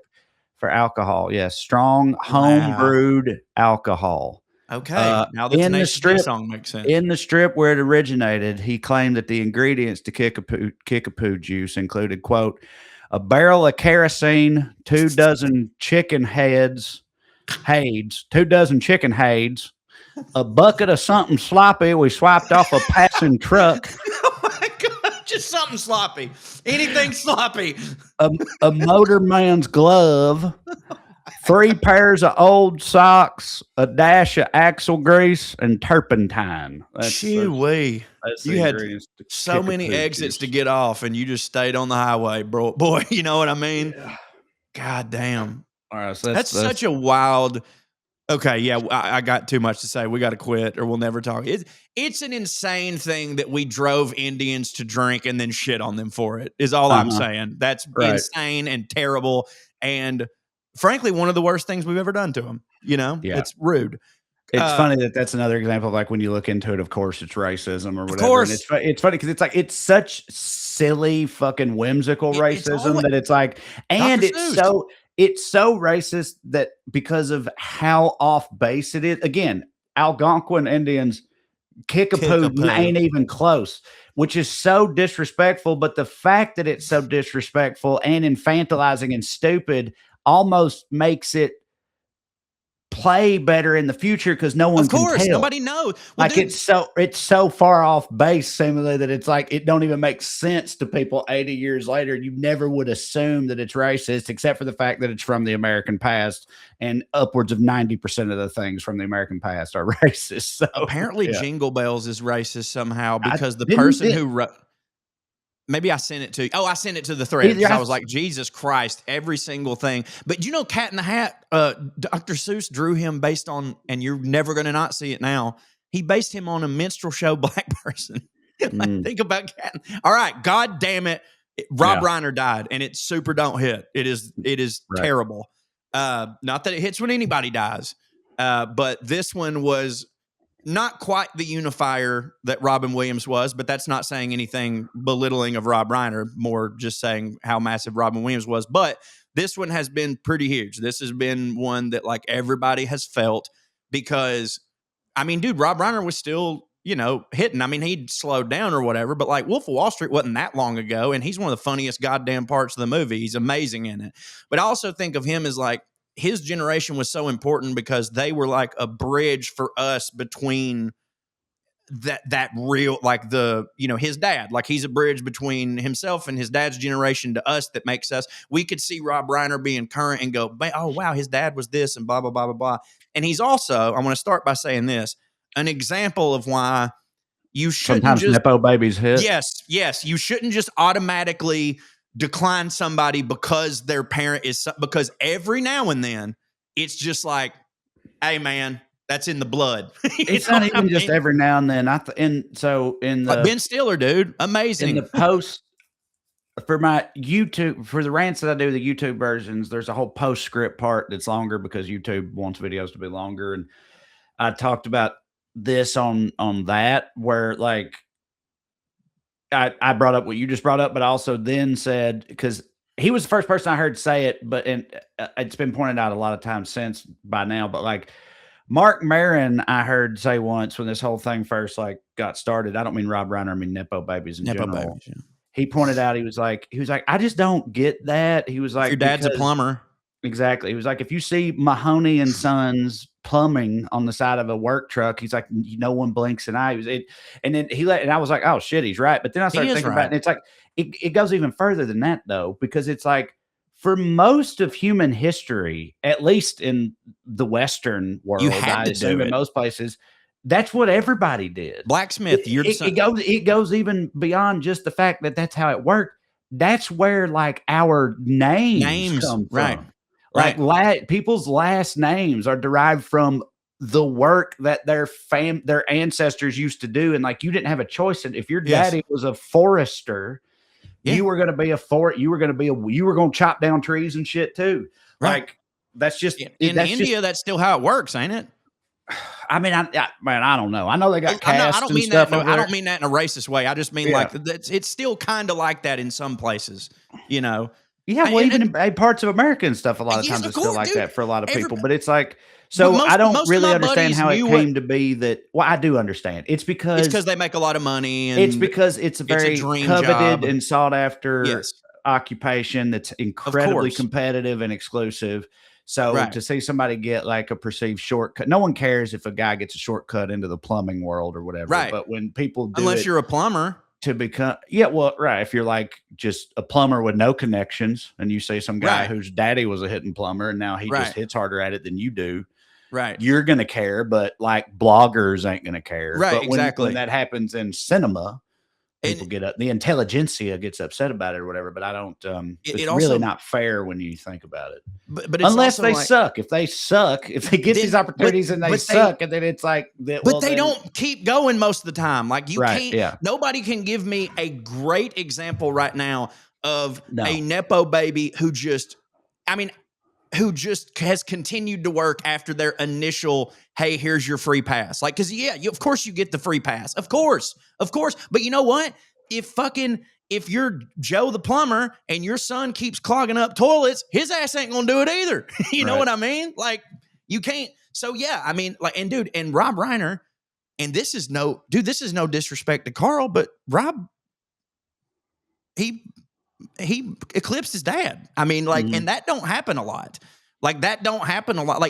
S1: For alcohol, yes, strong home brewed alcohol.
S2: Okay, now the Tenacious D song makes sense.
S1: In the strip where it originated, he claimed that the ingredients to kickapoo juice included, quote, a barrel of kerosene, 2 dozen chicken haids, 2 dozen chicken haids, a bucket of something sloppy we swiped off a passing truck.
S2: Oh my God, just something sloppy. Anything sloppy.
S1: A motorman's glove, 3 pairs of old socks, a dash of axle grease, and turpentine.
S2: Shoo-wee. You had so many exits to get off, and you just stayed on the highway, bro. Boy, you know what I mean? Yeah. God damn.
S1: All right, so
S2: that's such a wild... Okay, yeah, I got too much to say. We got to quit, or we'll never talk. It's an insane thing that we drove Indians to drink and then shit on them for it, is all I'm saying. That's insane and terrible, and frankly, one of the worst things we've ever done to them. It's rude.
S1: It's funny that's another example of, like, when you look into it, of course, it's racism or whatever. Of course. And it's funny because it's such silly fucking whimsical racism that it's like, and it's so racist that because of how off base it is. Again, Algonquin Indians Kickapoo ain't even close, which is so disrespectful. But the fact that it's so disrespectful and infantilizing and stupid almost makes it play better in the future because no one can tell.
S2: Nobody knows.
S1: Well, like, dude, it's so far off base, seemingly, that it's like it don't even make sense to people 80 years later. You never would assume that it's racist, except for the fact that it's from the American past, and upwards of 90% of the things from the American past are racist. So
S2: apparently, Jingle Bells is racist somehow because the person who wrote. Maybe I sent it to you. Oh, I sent it to the thread because I was like, Jesus Christ, every single thing. But you know, Cat in the Hat, Dr. Seuss drew him based on, and you're never going to not see it now. He based him on a minstrel show black person. Think about Cat. All right, God damn it. Rob Reiner died, and it super don't hit. It is terrible. Not that it hits when anybody dies, but this one was not quite the unifier that Robin Williams was, but that's not saying anything belittling of Rob Reiner, more just saying how massive Robin Williams was. But this one has been pretty huge. This has been one that like everybody has felt because, I mean, dude, Rob Reiner was still, you know, hitting. I mean, he'd slowed down or whatever, but like Wolf of Wall Street wasn't that long ago. And he's one of the funniest goddamn parts of the movie. He's amazing in it. But I also think of him as like, his generation was so important because they were like a bridge for us between that real, like the, you know, his dad, like he's a bridge between himself and his dad's generation to us that makes us, we could see Rob Reiner being current and go, oh, wow, his dad was this and blah, blah, blah, blah, blah. And he's also, I want to start by saying this, an example of why you shouldn't
S1: sometimes
S2: just,
S1: Nepo babies hit.
S2: Yes. You shouldn't just automatically decline somebody because their parent is, because every now and then it's just like, hey man, that's in the blood.
S1: It's not even just every now and then. So in the
S2: Ben Stiller, dude, amazing.
S1: In the post for my YouTube, for the rants that I do, the YouTube versions, there's a whole postscript part that's longer because YouTube wants videos to be longer. And I talked about this on that, where like I brought up what you just brought up, but I also then said, because he was the first person I heard say it, but it's been pointed out a lot of times since by now, but like Mark Maron, I heard say once when this whole thing first like got started, I don't mean Rob Reiner, I mean Nepo babies in general. Babies, yeah. He pointed out, he was like, I just don't get that. He was like,
S2: your dad's a plumber.
S1: Exactly. He was like, if you see Mahoney and Sons plumbing on the side of a work truck, he's like, no one blinks an eye. And then and I was like, oh shit, he's right. But then I started thinking about it, and it's like, it goes even further than that though, because it's like, for most of human history, at least in the Western world, I assume in most places, that's what everybody did.
S2: Blacksmith,
S1: it goes even beyond just the fact that that's how it worked. That's where like our names come from.
S2: Right.
S1: Like people's last names are derived from the work that their ancestors used to do. And like, you didn't have a choice. And if your daddy was a Forrester, you were going to be you were going to chop down trees and shit too. Right. Like that's just
S2: in India. That's still how it works, ain't it?
S1: I mean, I don't know. I know they got castes.
S2: I don't mean that. I don't mean that in a racist way. I just mean like it's still kind of like that in some places, you know.
S1: Yeah, well, even in parts of America and stuff, a lot of times it's still like that for a lot of people. But it's like, so I don't really understand how it came to be that. Well, I do understand. It's because
S2: they make a lot of money. And
S1: it's because it's a very coveted and sought after occupation that's incredibly competitive and exclusive. So to see somebody get like a perceived shortcut, no one cares if a guy gets a shortcut into the plumbing world or whatever. Right. But when people do
S2: unless you're a plumber.
S1: To become, if you're like just a plumber with no connections and you see some guy whose daddy was a hitting plumber and now he just hits harder at it than you do, you're going to care, but like bloggers ain't going to care.
S2: Right,
S1: but when that happens in cinema, people get up, the intelligentsia gets upset about it or whatever, but I don't, it's really not fair when you think about it.
S2: But
S1: unless they suck. If they suck, if they get these opportunities and they suck, and then it's like,
S2: they don't keep going most of the time. Like you can't, nobody can give me a great example right now of a Nepo baby who just has continued to work after their initial, hey, here's your free pass. Like, cause of course you get the free pass. Of course. But you know what? If if you're Joe the plumber and your son keeps clogging up toilets, his ass ain't gonna do it either. You know what I mean? Like, you can't. So yeah, I mean, like, and dude, and Rob Reiner, and this is no disrespect to Carl, but Rob, he eclipsed his dad. I mean, like, and that don't happen a lot. Like,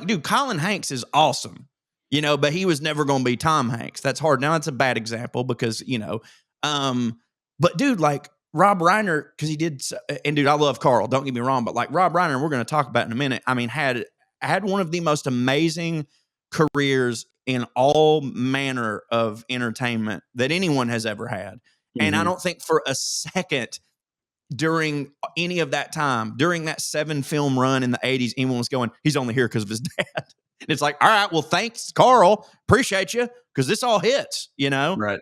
S2: dude, Colin Hanks is awesome, you know, but he was never going to be Tom Hanks. That's hard. Now that's a bad example because, you know, but dude, like Rob Reiner, because he did, and dude, I love Carl, don't get me wrong, but like Rob Reiner, we're going to talk about in a minute. I mean, had one of the most amazing careers in all manner of entertainment that anyone has ever had. And I don't think for a second during any of that time, during that 7-film run in the 80s, anyone was going, he's only here because of his dad. And it's like, all right, well, thanks, Carl. Appreciate you, because this all hits, you know?
S1: Right.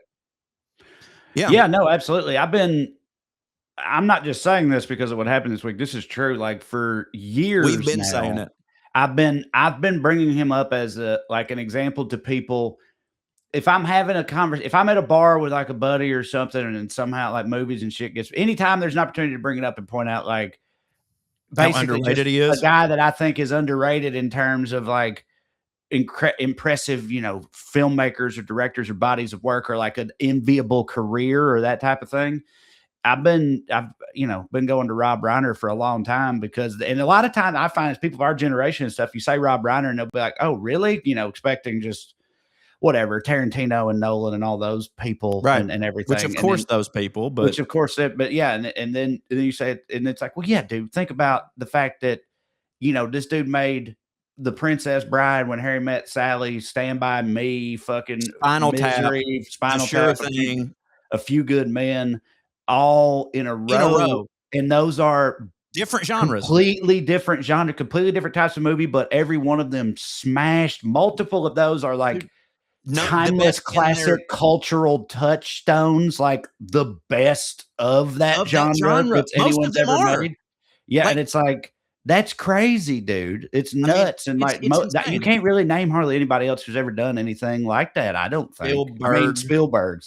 S2: Yeah.
S1: Yeah, no, absolutely. I'm not just saying this because of what happened this week. This is true. Like, for years
S2: we've been
S1: now,
S2: saying it.
S1: I've been bringing him up as an example to people. If I'm having a conversation, if I'm at a bar with like a buddy or something, and then somehow like movies and shit gets, anytime there's an opportunity to bring it up and point out like basically
S2: how underrated he is,
S1: a guy that I think is underrated in terms of like impressive, you know, filmmakers or directors or bodies of work, or like an enviable career or that type of thing. I've been going to Rob Reiner for a long time because, and a lot of times I find as people of our generation and stuff, you say Rob Reiner and they'll be like, oh, really? You know, expecting just whatever, Tarantino and Nolan and all those people,
S2: right,
S1: and everything.
S2: Which of course those people, but
S1: which of course, but yeah, and then you say it, and it's like, well, yeah, dude, think about the fact that, you know, this dude made The Princess Bride, When Harry Met Sally, Stand By Me, fucking
S2: Spinal
S1: Misery,
S2: Tap,
S1: Spinal
S2: Sure
S1: Tap,
S2: Thing,
S1: a few Good Men, all in a row. And those are
S2: different genres,
S1: completely different types of movie, but every one of them smashed. Multiple of those are like timeless, classic cultural touchstones, like the best of that genre that anyone's ever made. Yeah, like, and it's like, that's crazy, dude. It's nuts. I mean, and like, you can't really name hardly anybody else who's ever done anything like that, I don't think. Steven Spielberg.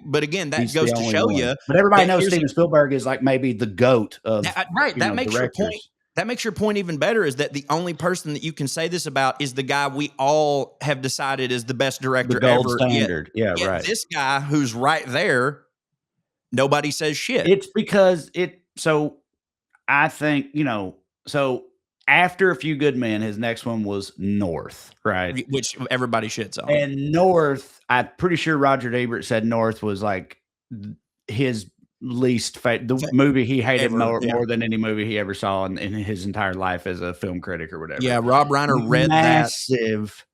S2: But again, that goes to show you.
S1: But everybody knows Steven Spielberg is like maybe the GOAT of
S2: that makes your point. That makes your point even better, is that the only person that you can say this about is the guy we all have decided is the best director
S1: ever.
S2: Standard.
S1: Yet right.
S2: This guy who's right there, nobody says shit.
S1: It's because so I think, you know, so after A Few Good Men, his next one was North, right?
S2: Which everybody shits on.
S1: And North, I'm pretty sure Roger Ebert said North was like his least the movie he hated more than any movie he ever saw in his entire life as a film critic or whatever.
S2: Yeah, Rob Reiner read
S1: massive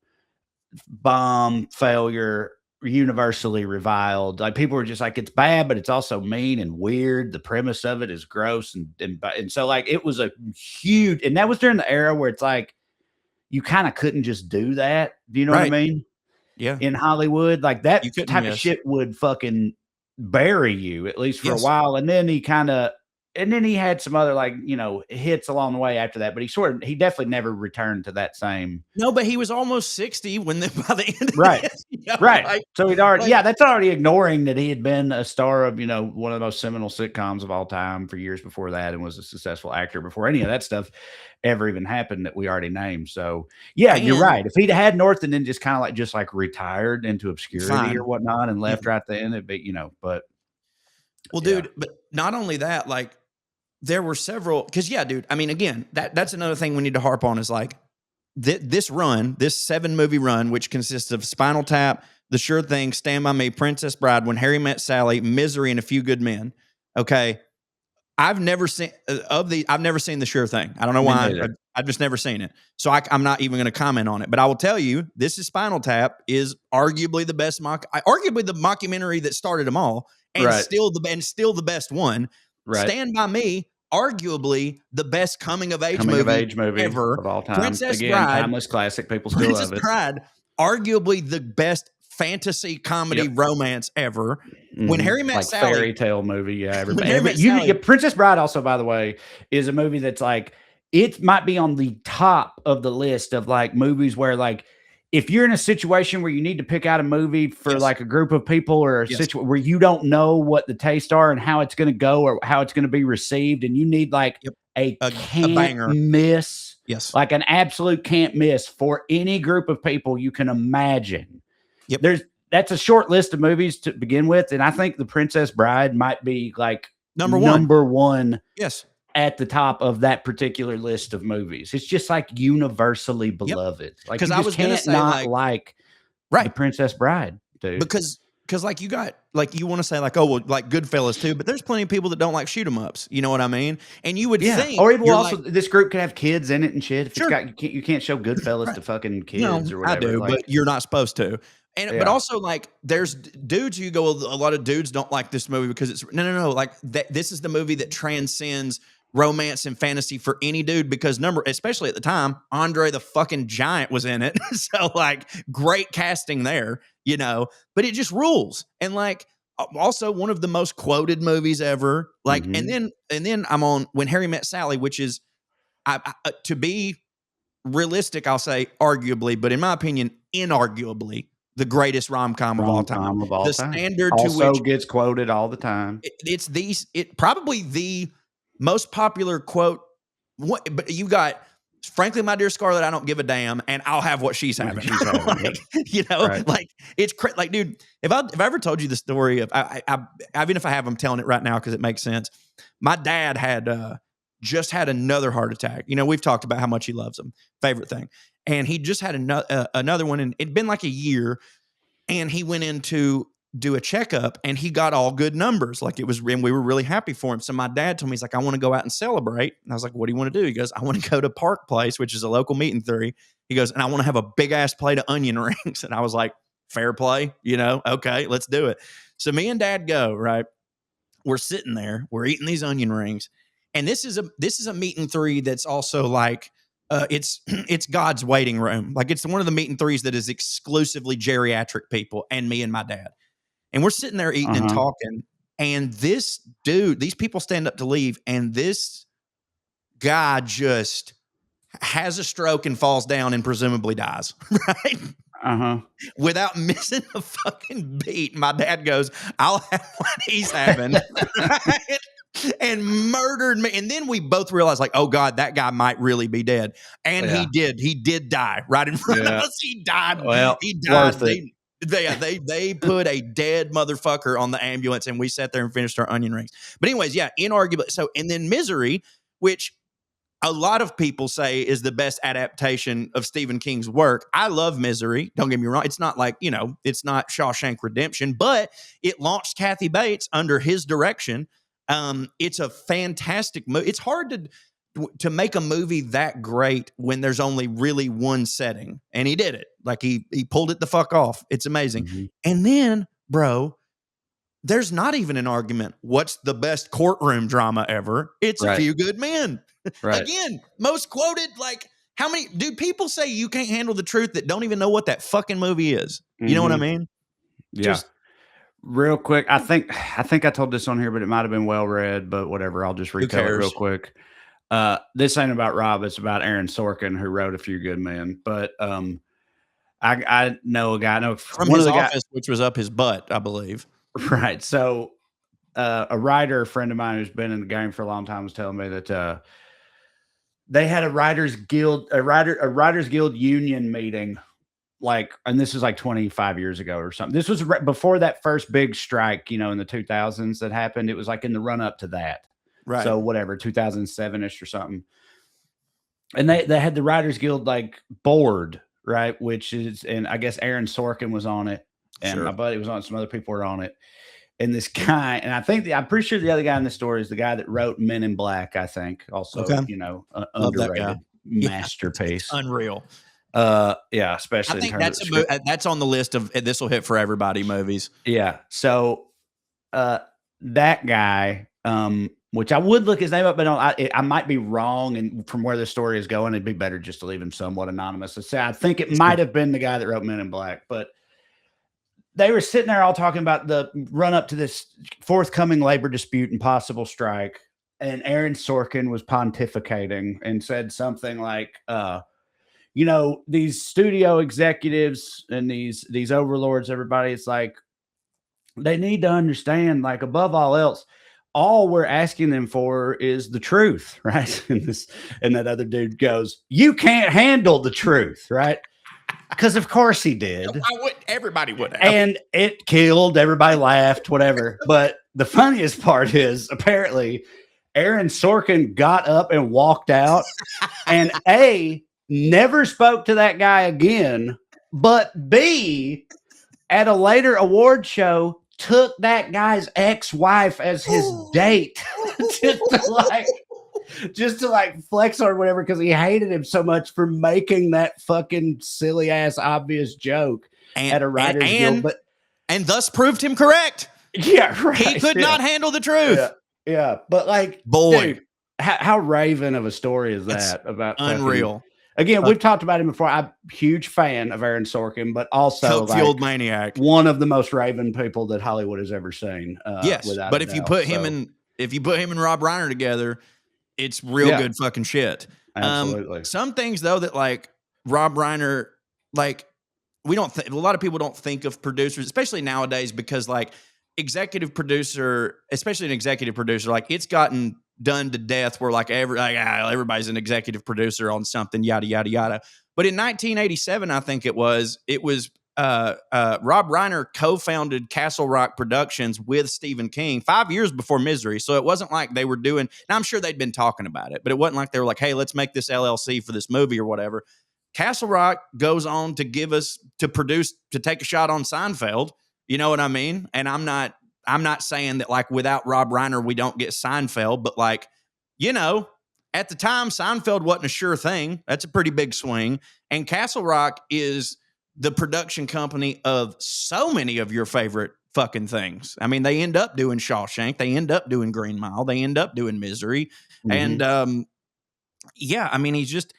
S1: bomb failure, universally reviled. Like, people were just like, it's bad, but it's also mean and weird. The premise of it is gross, and so like it was a huge, and that was during the era where it's like you kind of couldn't just do that. Do you know what I mean?
S2: Yeah,
S1: in Hollywood, like that type of shit would fucking bury you, at least for a while. And then he had some other, like, you know, hits along the way after that, but he definitely never returned to that same.
S2: No, but he was almost 60 by the end of
S1: right
S2: this, you know?
S1: Right,
S2: like,
S1: so he'd already that's already ignoring that he had been a star of, you know, one of the most seminal sitcoms of all time for years before that, and was a successful actor before any of that stuff ever even happened that we already named. So yeah, you're right. If he'd had North and then just kind of like retired into obscurity or whatnot and left right then, it'd be, you know, but
S2: well, dude, but not only that, like, there were several, because dude, I mean, again, that's another thing we need to harp on, is like this 7-movie run, which consists of Spinal Tap, The Sure Thing, Stand By Me, Princess Bride, When Harry Met Sally, Misery, and A Few Good Men. Okay, I've never seen The Sure Thing. I don't know why. I've just never seen it, so I'm not even going to comment on it. But I will tell you, this is Spinal Tap is arguably the best arguably the mockumentary that started them all, and still the best one. Stand By Me, arguably the best coming of age movie ever
S1: of all time.
S2: Princess
S1: Bride, timeless classic. People still love it.
S2: Bride, arguably the best fantasy comedy romance ever. When Harry Met Sally,
S1: fairy tale movie. Yeah, everybody. Princess Bride also, by the way, is a movie that's like, it might be on the top of the list of like movies where like if you're in a situation where you need to pick out a movie for like a group of people, or a situation where you don't know what the tastes are and how it's going to go or how it's going to be received, and you need like a can't
S2: banger.
S1: miss,
S2: Yes,
S1: like an absolute can't miss for any group of people you can imagine. That's a short list of movies to begin with, and I think The Princess Bride might be like number one.
S2: Yes.
S1: At the top of that particular list of movies. It's just like universally beloved. Like, you just can't not like The Princess Bride, dude.
S2: Because like you got, like, you want to say like, oh, well, like Goodfellas too, but there's plenty of people that don't like shoot 'em ups. You know what I mean? And you would think,
S1: or even also like, this group could have kids in it and shit. If it's got, you can't show Goodfellas to fucking kids or whatever.
S2: I do,
S1: like,
S2: but you're not supposed to. And but also, like, there's dudes you go, a lot of dudes don't like this movie because it's no. Like, this is the movie that transcends romance and fantasy for any dude, because especially at the time, Andre the fucking Giant was in it. So like, great casting there, you know, but it just rules. And like, also one of the most quoted movies ever. Like, and then I'm on When Harry Met Sally, which is, to be realistic, I'll say arguably, but in my opinion, inarguably the greatest rom-com of all time. The standard
S1: also to which gets quoted all the time.
S2: It's probably the most popular quote. But you got, frankly, my dear Scarlett, I don't give a damn, and I'll have what she's having. Like, you know, like, it's like, dude, if I ever told you the story of, I even if I have, I'm telling it right now because it makes sense. My dad had just had another heart attack. You know, we've talked about how much he loves him. Favorite thing. And he just had another one, and it'd been like a year, and he went in to do a checkup, and he got all good numbers. Like, it was, and we were really happy for him. So my dad told me, he's like, I want to go out and celebrate. And I was like, what do you want to do? He goes, I want to go to Park Place, which is a local meat and three. He goes, and I want to have a big ass plate of onion rings. And I was like, fair play, you know, okay, let's do it. So me and dad go, right? We're sitting there, we're eating these onion rings. And this is a meat and three that's also like, it's God's waiting room. Like, it's one of the meat and threes that is exclusively geriatric people and me and my dad. And we're sitting there eating and talking. And this dude, these people stand up to leave, and this guy just has a stroke and falls down and presumably dies, right? Without missing a fucking beat. My dad goes, I'll have what he's having. Right? And murdered me. And then we both realized, like, oh God, that guy might really be dead. And he did die right in front of us. He died.
S1: Well,
S2: he died. They put a dead motherfucker on the ambulance, and we sat there and finished our onion rings. But anyways, inarguably. So, and then Misery, which a lot of people say is the best adaptation of Stephen King's work. I love Misery. Don't get me wrong. It's not like, you know, it's not Shawshank Redemption, but it launched Kathy Bates under his direction. It's a fantastic movie. It's hard to make a movie that great when there's only really one setting, and he did it. Like, he pulled it the fuck off. It's amazing. And then, bro, there's not even an argument. What's the best courtroom drama ever? It's A Few Good Men. Again, most quoted. Like, how many people say you can't handle the truth that don't even know what that fucking movie is? You know what I mean?
S1: Just real quick, I think I told this on here, but it might have been well read, but whatever. I'll just retell it real quick. This ain't about Rob. It's about Aaron Sorkin, who wrote A Few Good Men. But I know a guy.
S2: From his office, which was up his butt, I believe.
S1: Right. So a writer, a friend of mine who's been in the game for a long time, was telling me that they had a Writers Guild union meeting. Like, and this was like 25 years ago or something. This was before that first big strike, you know, in the 2000s that happened. It was like in the run up to that.
S2: Right.
S1: So whatever, 2007-ish or something. And they had the Writers Guild like board, right? Which is, and I guess Aaron Sorkin was on it, and my buddy was on it. Some other people were on it. And this guy, and I'm pretty sure the other guy in the story is the guy that wrote Men in Black, I think. Also, you know, underrated masterpiece.
S2: Unreal.
S1: Especially
S2: I think that's on the list of this will hit for everybody movies.
S1: Yeah. So that guy, which I would look his name up, but I might be wrong. And from where the story is going, it'd be better just to leave him somewhat anonymous. So I think it might have been the guy that wrote Men in Black, but they were sitting there all talking about the run up to this forthcoming labor dispute and possible strike. And Aaron Sorkin was pontificating and said something like, you know, these studio executives and these overlords, everybody, it's like they need to understand, like, above all else, all we're asking them for is the truth, right? And that other dude goes, "You can't handle the truth," right? Because of course he did.
S2: Everybody would have.
S1: And it killed. Everybody laughed, whatever. But the funniest part is apparently Aaron Sorkin got up and walked out and A, never spoke to that guy again, but B, at a later award show, took that guy's ex-wife as his date just to like flex or whatever, because he hated him so much for making that fucking silly ass obvious joke at a writer's guild,
S2: and thus proved him correct.
S1: Yeah, right.
S2: He could not handle the truth.
S1: Yeah. But like,
S2: boy,
S1: dude, how raven of a story is that? About
S2: unreal.
S1: Again, we've talked about him before. I'm a huge fan of Aaron Sorkin, but also
S2: coke-fueled maniac,
S1: one of the most raven people that Hollywood has ever seen.
S2: Yes, but if you put him and Rob Reiner together, it's real good fucking shit.
S1: Absolutely.
S2: Some things though that like Rob Reiner, like a lot of people don't think of producers, especially nowadays, because like executive producer, especially an executive producer, like it's gotten done to death where like everybody's an executive producer on something, yada yada yada. But in 1987, I think it was Rob Reiner co-founded Castle Rock Productions with Stephen King 5 years before Misery. So it wasn't like they were doing, now I'm sure they'd been talking about it, but it wasn't like they were like, hey, let's make this LLC for this movie or whatever. Castle Rock goes on to to take a shot on Seinfeld. You know what I mean? And I'm not saying that like without Rob Reiner, we don't get Seinfeld, but like, you know, at the time, Seinfeld wasn't a sure thing. That's a pretty big swing. And Castle Rock is the production company of so many of your favorite fucking things. I mean, they end up doing Shawshank. They end up doing Green Mile. They end up doing Misery. Mm-hmm. And yeah, I mean, he's just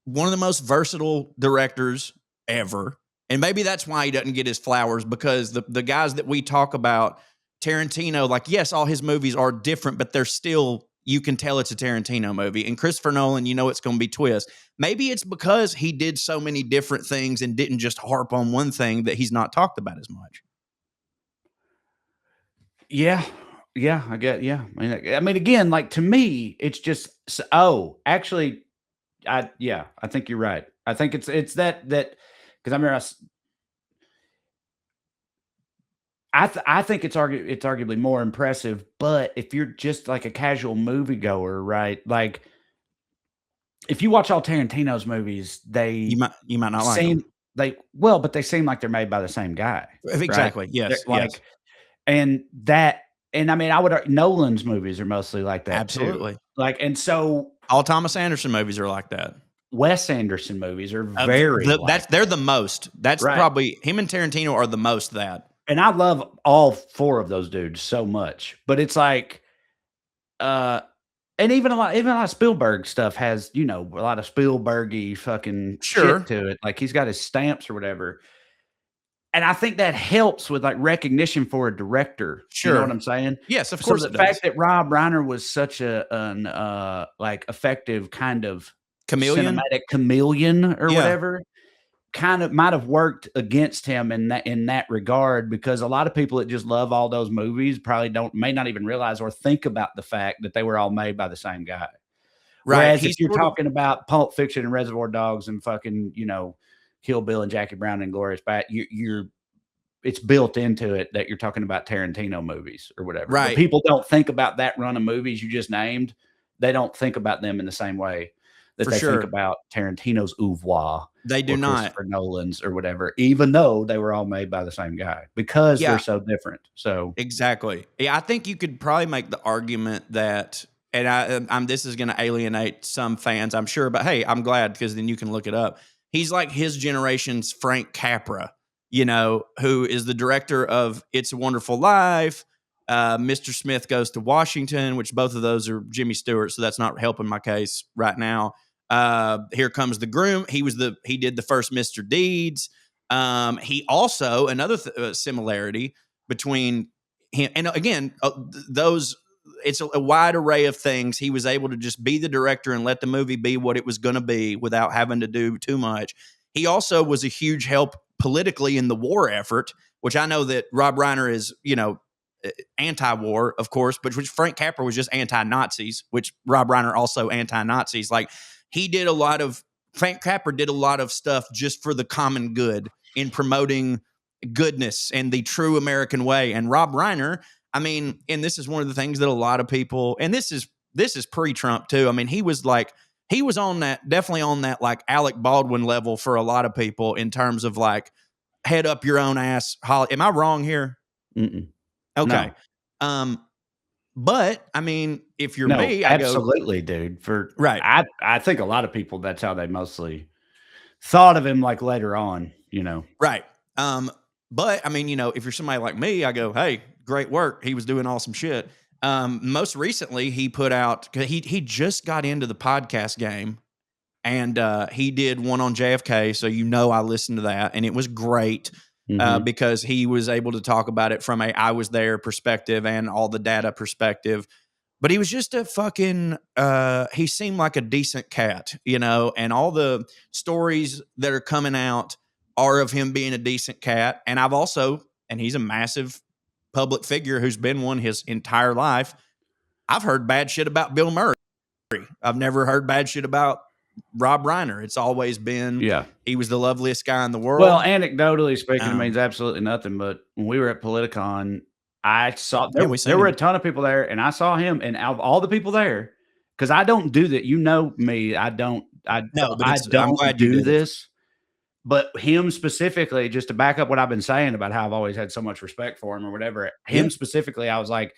S2: one of the most versatile directors ever. And maybe that's why he doesn't get his flowers, because the guys that we talk about, Tarantino, like, yes, all his movies are different, but they're still, you can tell it's a Tarantino movie. And Christopher Nolan, you know it's going to be twist. Maybe it's because he did so many different things and didn't just harp on one thing that he's not talked about as much.
S1: Yeah, I get. Yeah, I mean, again, like to me, it's just actually, I think you're right. I think it's that because I remember I think it's arguably more impressive. But if you're just like a casual moviegoer, right? Like if you watch all Tarantino's movies, you might not like them. But they seem like they're made by the same guy.
S2: Exactly.
S1: Right?
S2: Yes.
S1: Like, and I mean, Nolan's movies are mostly like that.
S2: Absolutely.
S1: Too. Like, and so
S2: all Thomas Anderson movies are like that.
S1: Wes Anderson movies are they're
S2: the most. That's right. Probably him and Tarantino are the most that.
S1: And I love all four of those dudes so much. But it's like, and even a lot of Spielberg stuff has, you know, a lot of Spielberg-y fucking shit to it. Like he's got his stamps or whatever. And I think that helps with like recognition for a director.
S2: Sure.
S1: You know what I'm saying?
S2: Yes, of course.
S1: So the fact that Rob Reiner was such an like effective kind of cinematic chameleon or whatever, kind of might have worked against him in that regard, because a lot of people that just love all those movies probably may not even realize or think about the fact that they were all made by the same guy. Right. Whereas if you're talking about Pulp Fiction and Reservoir Dogs and fucking, you know, Kill Bill and Jackie Brown and Glorious Bastards, it's built into it that you're talking about Tarantino movies or whatever.
S2: Right.
S1: But people don't think about that run of movies you just named. They don't think about them in the same way that they think about Tarantino's oeuvre.
S2: They do not.
S1: Christopher Nolan's or whatever, even though they were all made by the same guy, because they're so different. So
S2: exactly. Yeah, I think you could probably make the argument that, and this is going to alienate some fans, I'm sure, but hey, I'm glad, because then you can look it up. He's like his generation's Frank Capra, you know, who is the director of It's a Wonderful Life, Mr. Smith Goes to Washington, which both of those are Jimmy Stewart, so that's not helping my case right now. Here Comes the Groom. He did the first Mr. Deeds. He also, another similarity between him, and again, those it's a wide array of things. He was able to just be the director and let the movie be what it was going to be without having to do too much. He also was a huge help politically in the war effort, which I know that Rob Reiner is, anti-war, of course, but which Frank Capra was just anti-Nazis, which Rob Reiner also anti-Nazis. Like Frank Capra did a lot of stuff just for the common good in promoting goodness and the true American way. And Rob Reiner, I mean, and this is one of the things that a lot of people, and this is pre-Trump too. I mean, he was definitely on that like Alec Baldwin level for a lot of people in terms of like head up your own ass. Am I wrong here?
S1: Mm-mm.
S2: Okay. No. But I mean, if you're me,
S1: absolutely, dude.
S2: Right.
S1: I think a lot of people, that's how they mostly thought of him, like later on,
S2: Right. But I mean, if you're somebody like me, I go, hey, great work. He was doing awesome shit. Most recently, he put out, he just got into the podcast game, and he did one on JFK. So I listened to that, and it was great. Because he was able to talk about it from I was there perspective and all the data perspective. But he was just a fucking, he seemed like a decent cat, and all the stories that are coming out are of him being a decent cat. And and he's a massive public figure who's been one his entire life. I've heard bad shit about Bill Murray. I've never heard bad shit about Rob Reiner. It's always been, he was the loveliest guy in the world.
S1: Well, anecdotally speaking, it means absolutely nothing. But when we were at Politicon, I saw there were a ton of people there, and I saw him. And out of all the people there, because I don't do that, me, I don't do this. But him specifically, just to back up what I've been saying about how I've always had so much respect for him or whatever. Him specifically, I was like,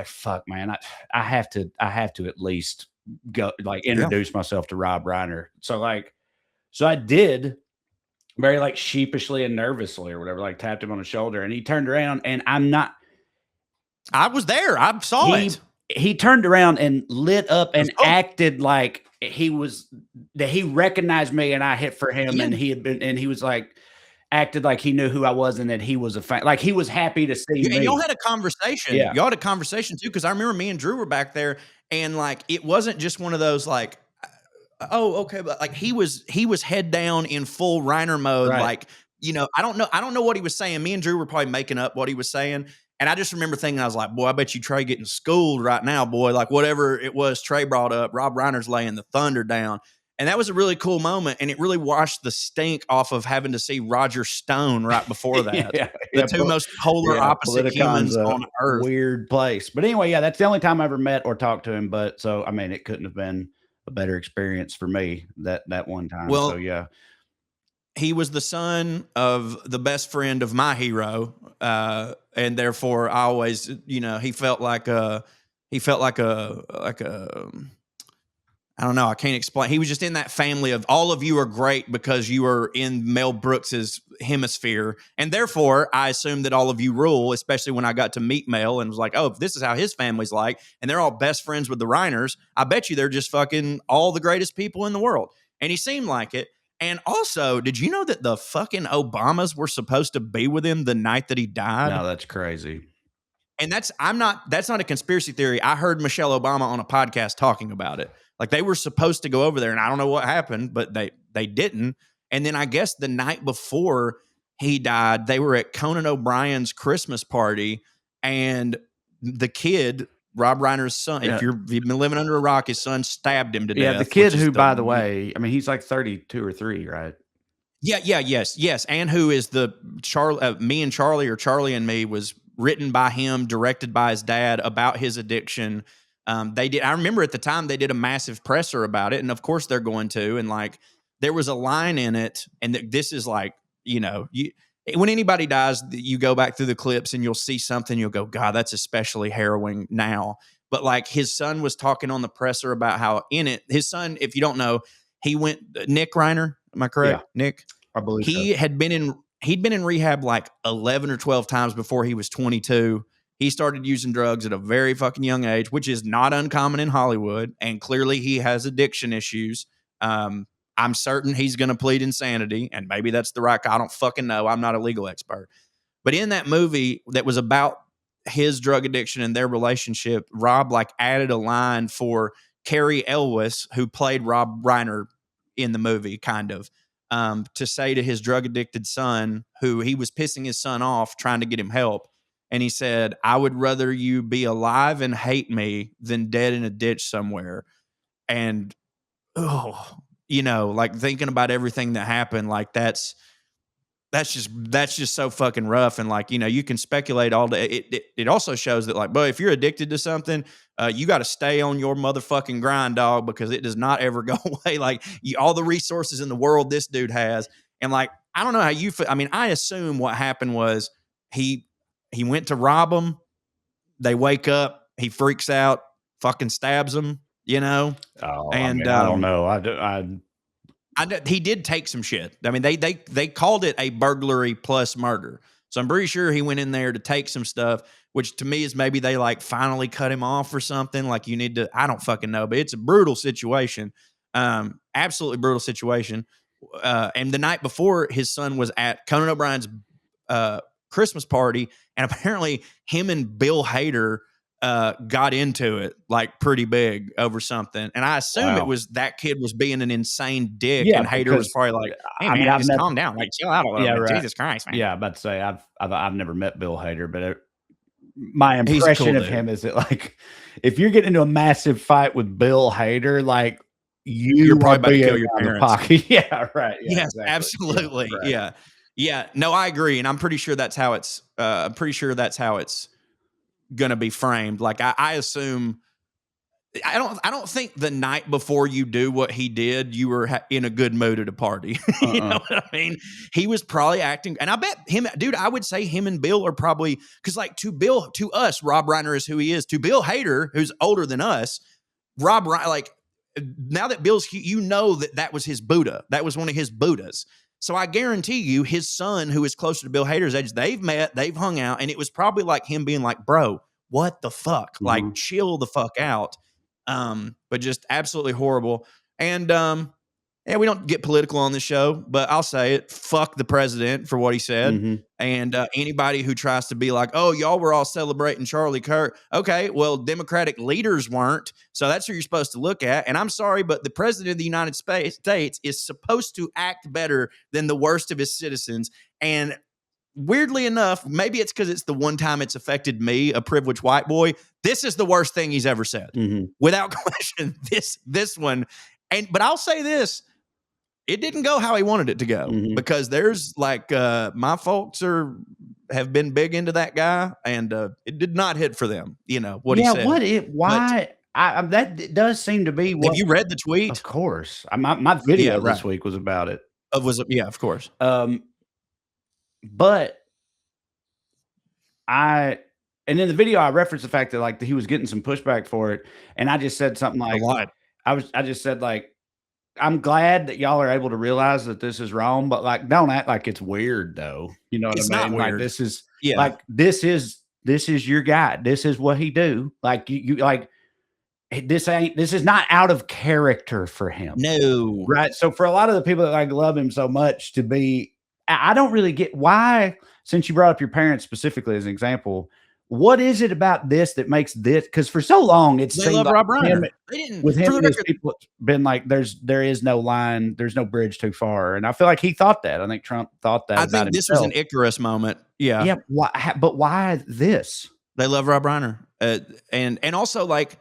S1: fuck, man, I have to at least go introduce myself to Rob Reiner. So I did, very like sheepishly and nervously or whatever, like tapped him on the shoulder, and he turned around, and
S2: I was there. I saw it.
S1: He turned around and lit up and acted like he recognized me, and I hit for him, and he was like, acted like he knew who I was and that he was a fan. Like he was happy to see me.
S2: And y'all had a conversation.
S1: Yeah.
S2: Y'all had a conversation too, because I remember me and Drew were back there, and like it wasn't just one of those like, oh, okay, but like he was head down in full Reiner mode. Right. Like, I don't know what he was saying. Me and Drew were probably making up what he was saying. And I just remember thinking, I was like, boy, I bet you Trae getting schooled right now, boy. Like whatever it was Trae brought up, Rob Reiner's laying the thunder down. And that was a really cool moment. And it really washed the stink off of having to see Roger Stone right before that. The two most polar opposite humans on earth.
S1: Weird place. But anyway, that's the only time I ever met or talked to him. But so, I mean, it couldn't have been a better experience for me that one time.
S2: Well,
S1: so, yeah.
S2: He was the son of the best friend of my hero. And therefore I always, he felt like a I don't know. I can't explain. He was just in that family of all of you are great because you are in Mel Brooks's hemisphere. And therefore, I assume that all of you rule, especially when I got to meet Mel and was like, oh, if this is how his family's like, and they're all best friends with the Reiners, I bet you they're just fucking all the greatest people in the world. And he seemed like it. And also, did you know that the fucking Obamas were supposed to be with him the night that he died?
S1: No, that's crazy.
S2: And that's not a conspiracy theory. I heard Michelle Obama on a podcast talking about it. Like they were supposed to go over there, and I don't know what happened, but they didn't. And then I guess the night before he died, they were at Conan O'Brien's Christmas party, and the kid, Rob Reiner's son, if you've been living under a rock, his son stabbed him to death.
S1: Yeah, the kid who, by the way, I mean, he's like 32 or 3, right?
S2: Yes. And who is the Me and Charlie, or Charlie and Me, was written by him, directed by his dad, about his addiction. I remember at the time they did a massive presser about it, and of course they're going to. And like there was a line in it, and this is like, when anybody dies, you go back through the clips and you'll see something, you'll go, God, that's especially harrowing now. But like his son was talking on the presser about how in it, his son, if you don't know, Nick Reiner, am I correct?
S1: Yeah,
S2: Nick?
S1: I believe
S2: he'd been in rehab like 11 or 12 times before he was 22. He started using drugs at a very fucking young age, which is not uncommon in Hollywood. And clearly he has addiction issues. I'm certain he's going to plead insanity, and maybe that's the right. I don't fucking know. I'm not a legal expert. But in that movie that was about his drug addiction and their relationship, Rob like added a line for Carrie Elwes, who played Rob Reiner in the movie, kind of, to say to his drug addicted son, who he was pissing his son off trying to get him help. And he said, I would rather you be alive and hate me than dead in a ditch somewhere. And, like thinking about everything that happened, like that's just so fucking rough. And like, you can speculate all day. It also shows that like, boy, if you're addicted to something, you got to stay on your motherfucking grind, dog, because it does not ever go away. Like all the resources in the world this dude has. And like, I don't know how you feel. I mean, I assume what happened was he went to rob them. They wake up, he freaks out, fucking stabs them,
S1: Oh,
S2: and
S1: I don't know.
S2: he did take some shit. I mean, they called it a burglary plus murder. So I'm pretty sure he went in there to take some stuff, which to me is maybe they like finally cut him off or something. Like you need to, I don't fucking know, but it's a brutal situation. Absolutely brutal situation. And the night before, his son was at Conan O'Brien's Christmas party, and apparently him and Bill Hader got into it like pretty big over something. And I assume it was that kid was being an insane dick, and Hader was probably like, hey, man, just calm down, like chill out a little bit. Right. Jesus Christ, man.
S1: Yeah, I'm about to say I've never met Bill Hader, but my impression of him is that like if you're getting into a massive fight with Bill Hader, like you're probably about to kill your parents. Yeah, right. Yeah,
S2: yes, exactly. Absolutely. Yeah, right. Yeah. No, I agree, and I'm pretty sure that's how it's. Gonna be framed. Like I assume. I don't think the night before you do what he did, you were in a good mood at a party. You know what I mean? He was probably acting, and I bet him, dude. I would say him and Bill are probably because, like, to us, Rob Reiner is who he is. To Bill Hader, who's older than us, Rob Reiner, like. Now that Bill's, that was his Buddha. That was one of his Buddhas. So I guarantee you, his son, who is closer to Bill Hader's age, they've met, they've hung out, and it was probably like him being like, bro, what the fuck? Mm-hmm. Like, chill the fuck out. But just absolutely horrible. And we don't get political on this show, but I'll say it. Fuck the president for what he said. Mm-hmm. And anybody who tries to be like, oh, y'all were all celebrating Charlie Kirk. Okay, well, Democratic leaders weren't. So that's who you're supposed to look at. And I'm sorry, but the president of the United States is supposed to act better than the worst of his citizens. And weirdly enough, maybe it's because it's the one time it's affected me, a privileged white boy. This is the worst thing he's ever said. Mm-hmm. Without question, this one. But I'll say this. It didn't go how he wanted it to go because there's like my folks have been big into that guy, and it did not hit for them. You know what he said.
S1: That does seem to be.
S2: Have you read the tweet?
S1: Of course, my video this week was about it.
S2: Of course.
S1: But and in the video I referenced the fact that like he was getting some pushback for it, and I just said something like, I just said like. I'm glad that y'all are able to realize that this is wrong, but like, don't act like it's weird though. You know what I mean? It's not weird. Like this is like, this is your guy. This is what he do. Like you like, this is not out of character for him.
S2: No.
S1: Right. So for a lot of the people that like love him so much I don't really get why, since you brought up your parents specifically as an example, what is it about this that makes this? Because for so long, it's
S2: they love
S1: like
S2: Rob Reiner. They didn't.
S1: With him, people been like, there is no line, there's no bridge too far, and I feel like he thought that. I think Trump thought that.
S2: I think this was an Icarus moment. Yeah,
S1: yeah. But why this?
S2: They love Rob Reiner, and also like,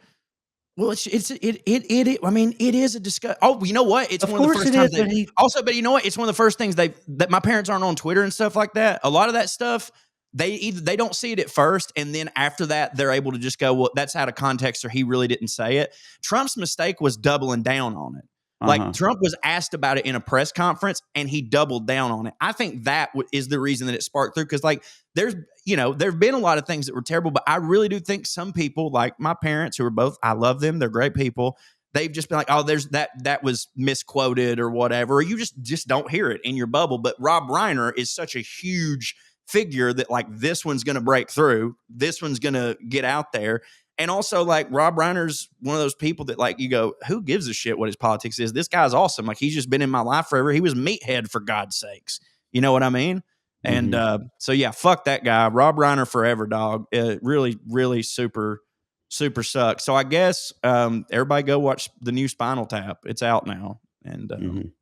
S2: well, I mean, it is a discussion. Oh, you know what? It's one of the first times. But you know what? It's one of the first things that my parents aren't on Twitter and stuff like that. A lot of that stuff. They don't see it at first, and then after that, they're able to just go, well, that's out of context, or he really didn't say it. Trump's mistake was doubling down on it. Like Trump was asked about it in a press conference, and he doubled down on it. I think that is the reason that it sparked through, because like there's been a lot of things that were terrible, but I really do think some people, like my parents, who are both, I love them, they're great people. They've just been like, oh, there's that was misquoted or whatever, or you just don't hear it in your bubble. But Rob Reiner is such a huge figure that like this one's going to break through, this one's going to get out there. And also like Rob Reiner's one of those people that like you go, who gives a shit what his politics is? This guy's awesome. Like he's just been in my life forever. He was meathead for God's sakes. You know what I mean? And so yeah, fuck that guy, Rob Reiner forever, dog. It really, really super sucks. So I guess everybody go watch the new Spinal Tap. It's out now, and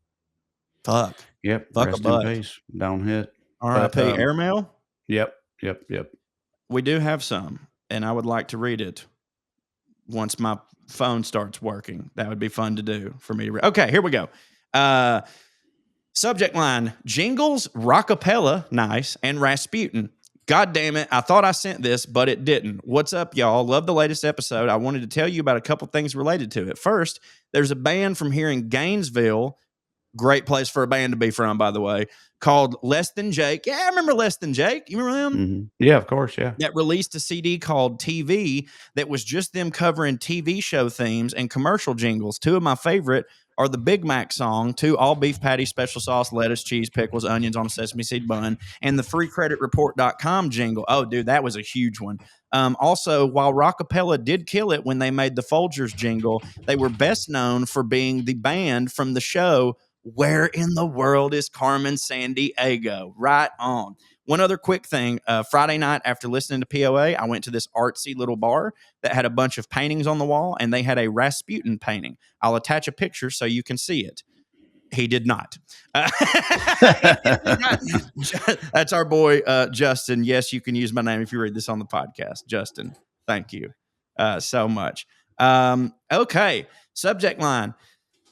S2: fuck.
S1: Yep.
S2: Fuck a
S1: Rest in
S2: butt.
S1: peace. Don't hit.
S2: R.I.P. Airmail.
S1: Yep.
S2: We do have some, and I would like to read it once my phone starts working. That would be fun to do for me to read. Okay, here we go. Subject line: Jingles, Rockapella, nice, and Rasputin. God damn it, I thought I sent this, but it didn't. What's up, y'all? Love the latest episode. I wanted to tell you about a couple things related to it. First, there's a band from here in Gainesville, great place for a band to be from, by the way, called Less Than Jake. Yeah, I remember Less Than Jake. You remember them?
S1: Mm-hmm. Yeah, of course, yeah.
S2: That released a CD called TV that was just them covering TV show themes and commercial jingles. Two of my favorite are the Big Mac song, 2 all beef patties, special sauce, lettuce, cheese, pickles, onions on a sesame seed bun, and the freecreditreport.com jingle. Oh, dude, that was a huge one. Also, while Rockapella did kill it when they made the Folgers jingle, they were best known for being the band from the show Where in the World is Carmen Sandiego? Right on. One other quick thing. Friday night after listening to POA, I went to this artsy little bar that had a bunch of paintings on the wall, and they had a Rasputin painting. I'll attach a picture so you can see it. He did not. That's our boy, Justin. Yes, you can use my name if you read this on the podcast. Justin, thank you so much. Okay, subject line.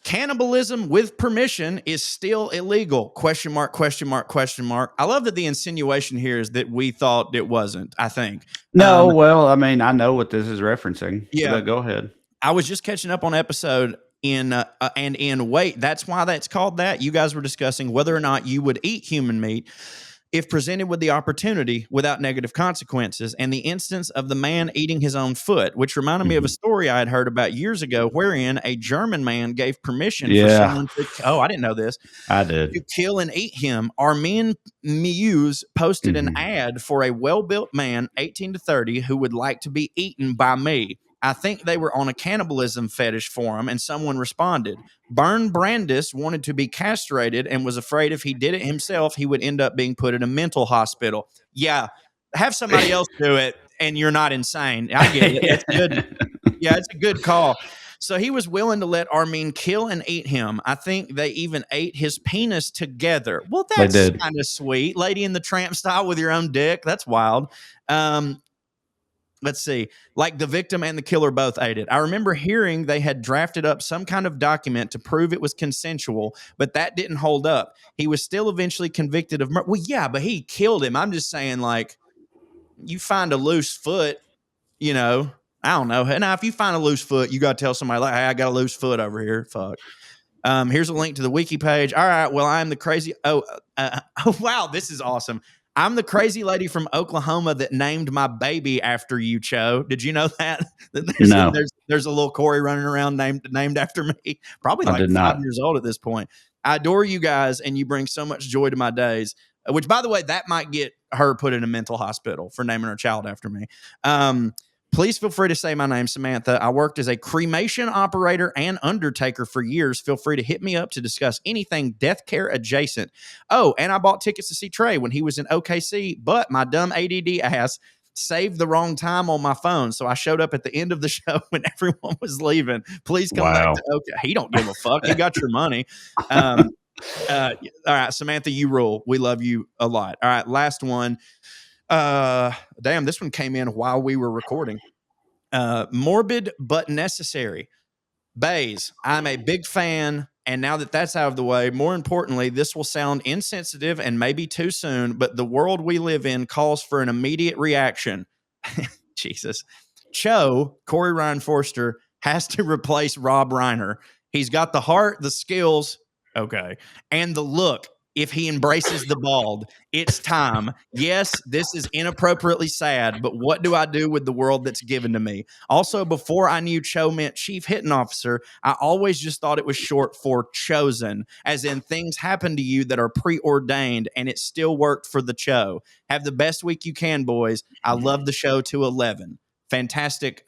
S2: Cannibalism with permission is still illegal? Question mark, question mark, question mark. I love that the insinuation here is that we thought it wasn't, I think.
S1: No, well, I mean, I know what this is referencing.
S2: Yeah.
S1: Go ahead.
S2: I was just catching up on episode in weight. That's why that's called that. You guys were discussing whether or not you would eat human meat if presented with the opportunity without negative consequences, and the instance of the man eating his own foot, which reminded me of a story I had heard about years ago, wherein a German man gave permission for someone to, I didn't know this.
S1: I did.
S2: To kill and eat him. Armin Muse posted an ad for a well-built man, 18 to 30, who would like to be eaten by me. I think they were on a cannibalism fetish forum, and someone responded. Bern Brandis wanted to be castrated and was afraid if he did it himself, he would end up being put in a mental hospital. Yeah, have somebody else do it, and you're not insane. I get it. It's good. Yeah, it's a good call. So he was willing to let Armin kill and eat him. I think they even ate his penis together. Well, that's kind of sweet. Lady in the Tramp style with your own dick. That's wild. Let's see, like the victim and the killer both ate it. I remember hearing they had drafted up some kind of document to prove it was consensual, but that didn't hold up. He was still eventually convicted of murder. Well, yeah, but he killed him. I'm just saying, like, you find a loose foot, I don't know. Now, if you find a loose foot, you got to tell somebody, like, hey, I got a loose foot over here. Fuck. Here's a link to the wiki page. All right, well, I'm the crazy. Oh, wow, this is awesome. I'm the crazy lady from Oklahoma that named my baby after you, Cho. Did you know that?
S1: No.
S2: There's a little Corey running around named after me. Probably like 5 years old at this point. I adore you guys, and you bring so much joy to my days. Which, by the way, that might get her put in a mental hospital for naming her child after me. Please feel free to say my name, Samantha. I worked as a cremation operator and undertaker for years. Feel free to hit me up to discuss anything death care adjacent. Oh, and I bought tickets to see Trae when he was in OKC, but my dumb ADD ass saved the wrong time on my phone. So I showed up at the end of the show when everyone was leaving. Please come back to OK. He don't give a fuck. You got your money. All right, Samantha, you rule. We love you a lot. All right, last one. Damn, this one came in while we were recording. Morbid but necessary. Bays, I'm a big fan, and now that that's out of the way, more importantly, this will sound insensitive and maybe too soon, but the world we live in calls for an immediate reaction. Jesus. Cho, Corey Ryan Forrester, has to replace Rob Reiner. He's got the heart, the skills, and the look. If he embraces the bald, it's time. Yes, this is inappropriately sad, but what do I do with the world that's given to me? Also, before I knew Cho meant chief hitting officer, I always just thought it was short for chosen, as in things happen to you that are preordained, and it still worked for the Cho. Have the best week you can, boys. I love the show to 11. Fantastic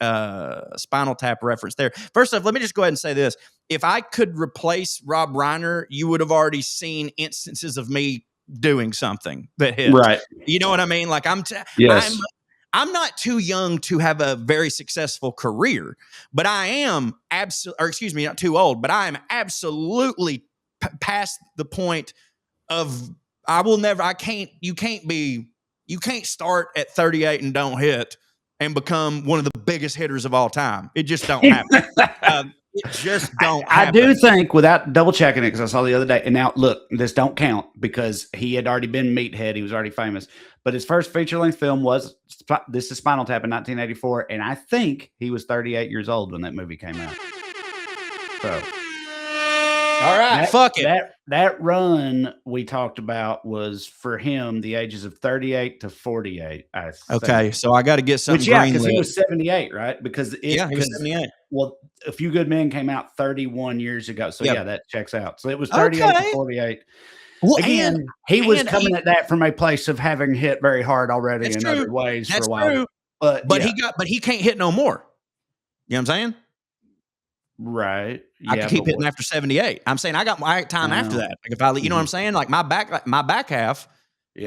S2: Spinal Tap reference there. First off, let me just go ahead and say this. If I could replace Rob Reiner, you would have already seen instances of me doing something that hit.
S1: Right.
S2: You know what I mean? Like
S1: Yes.
S2: I'm not too young to have a very successful career, but I am not too old, but I am absolutely past the point of you can't start at 38 and don't hit and become one of the biggest hitters of all time. It just don't happen. It just don't happen.
S1: I do think, without double checking it, because I saw the other day, and now look, this don't count because he had already been Meathead. He was already famous. But his first feature-length film was This is Spinal Tap in 1984, and I think he was 38 years old when that movie came out. So,
S2: all right, fuck it.
S1: That run we talked about was for him the ages of 38 to 48. I think.
S2: Okay, so I got to get something.
S1: Because he was 78, right? Because
S2: he was 78.
S1: Well, A Few Good Men came out 31 years ago, so yeah, that checks out. So it was 38 to 48. Well, again, he was coming at that from a place of having hit very hard already in other ways for a while.
S2: True. But he can't hit no more. You know what I'm saying?
S1: Right.
S2: I can keep hitting after 78. I'm saying I got my time after that. Like if I, you know what I'm saying? Like my back half,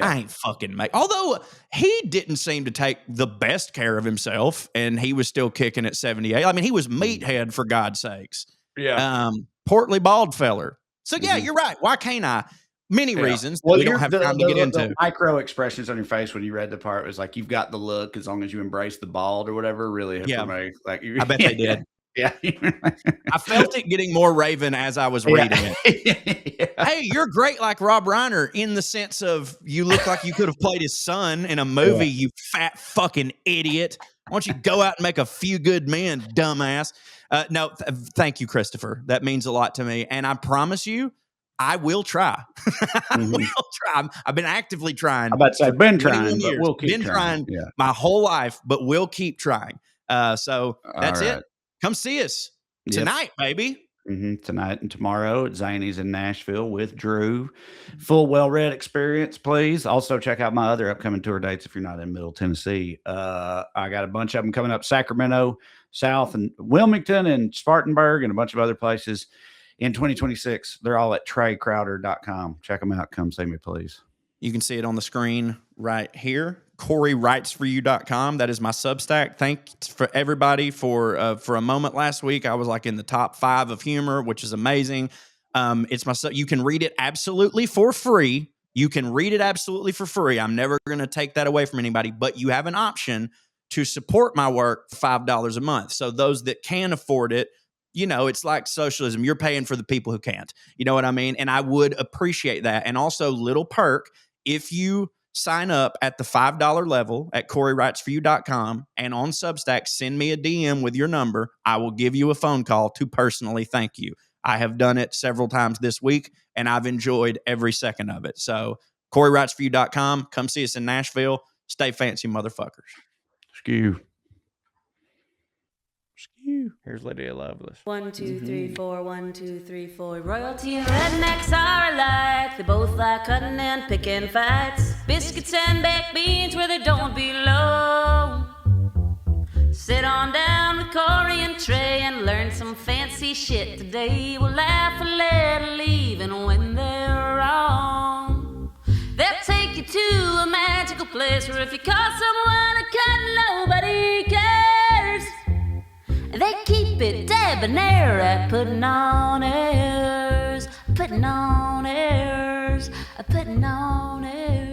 S2: I ain't fucking make. Although he didn't seem to take the best care of himself, and he was still kicking at 78. I mean, he was Meathead for God's sakes.
S1: Yeah.
S2: Portly bald feller. So yeah, you're right. Why can't I? Many reasons that we don't have time to get into.
S1: The micro expressions on your face when you read the part was like, you've got the look as long as you embrace the bald or whatever. Really, for me. Like,
S2: I bet they did.
S1: Yeah.
S2: I felt it getting more Raven as I was reading it. Hey, you're great like Rob Reiner in the sense of you look like you could have played his son in a movie, you fat fucking idiot. Why don't you go out and make A Few Good Men, dumbass? No, thank you, Christopher. That means a lot to me. And I promise you, I will try. I will try. I've been actively trying.
S1: I'm about to say, been trying, but we'll keep
S2: trying my whole life, but we'll keep trying. So that's it. Come see us tonight, baby.
S1: Tonight and tomorrow at Zany's in Nashville with Drew. Full well-read experience, please. Also, check out my other upcoming tour dates if you're not in Middle Tennessee. I got a bunch of them coming up: Sacramento, South, and Wilmington, and Spartanburg, and a bunch of other places in 2026. They're all at TraeCrowder.com. Check them out. Come see me, please.
S2: You can see it on the screen right here. CoreyWritesForYou.com. That is my Substack. Thanks for everybody for a moment last week. I was like in the top 5 of humor, which is amazing. It's my you can read it absolutely for free. I'm never going to take that away from anybody, but you have an option to support my work for $5 a month. So those that can afford it, you know, it's like socialism. You're paying for the people who can't. You know what I mean? And I would appreciate that. And also, little perk, if you sign up at the $5 level at CoreyWritesForYou.com and on Substack, send me a DM with your number. I will give you a phone call to personally thank you. I have done it several times this week, and I've enjoyed every second of it. So CoreyWritesForYou.com. Come see us in Nashville. Stay fancy, motherfuckers.
S1: Skew. Here's Lydia Lovelace.
S3: 1, 2, 3, 4. 1, 2, 3, 4. Royalty and rednecks are alike. They both like cutting and picking fights. Biscuits and baked beans where they don't belong. Sit on down with Corey and Trae and learn some fancy shit today. We'll laugh a little even when they're wrong. They'll take you to a magical place where if you call someone a cunt, nobody cares. They keep it debonair at putting on airs, putting on airs, putting on airs.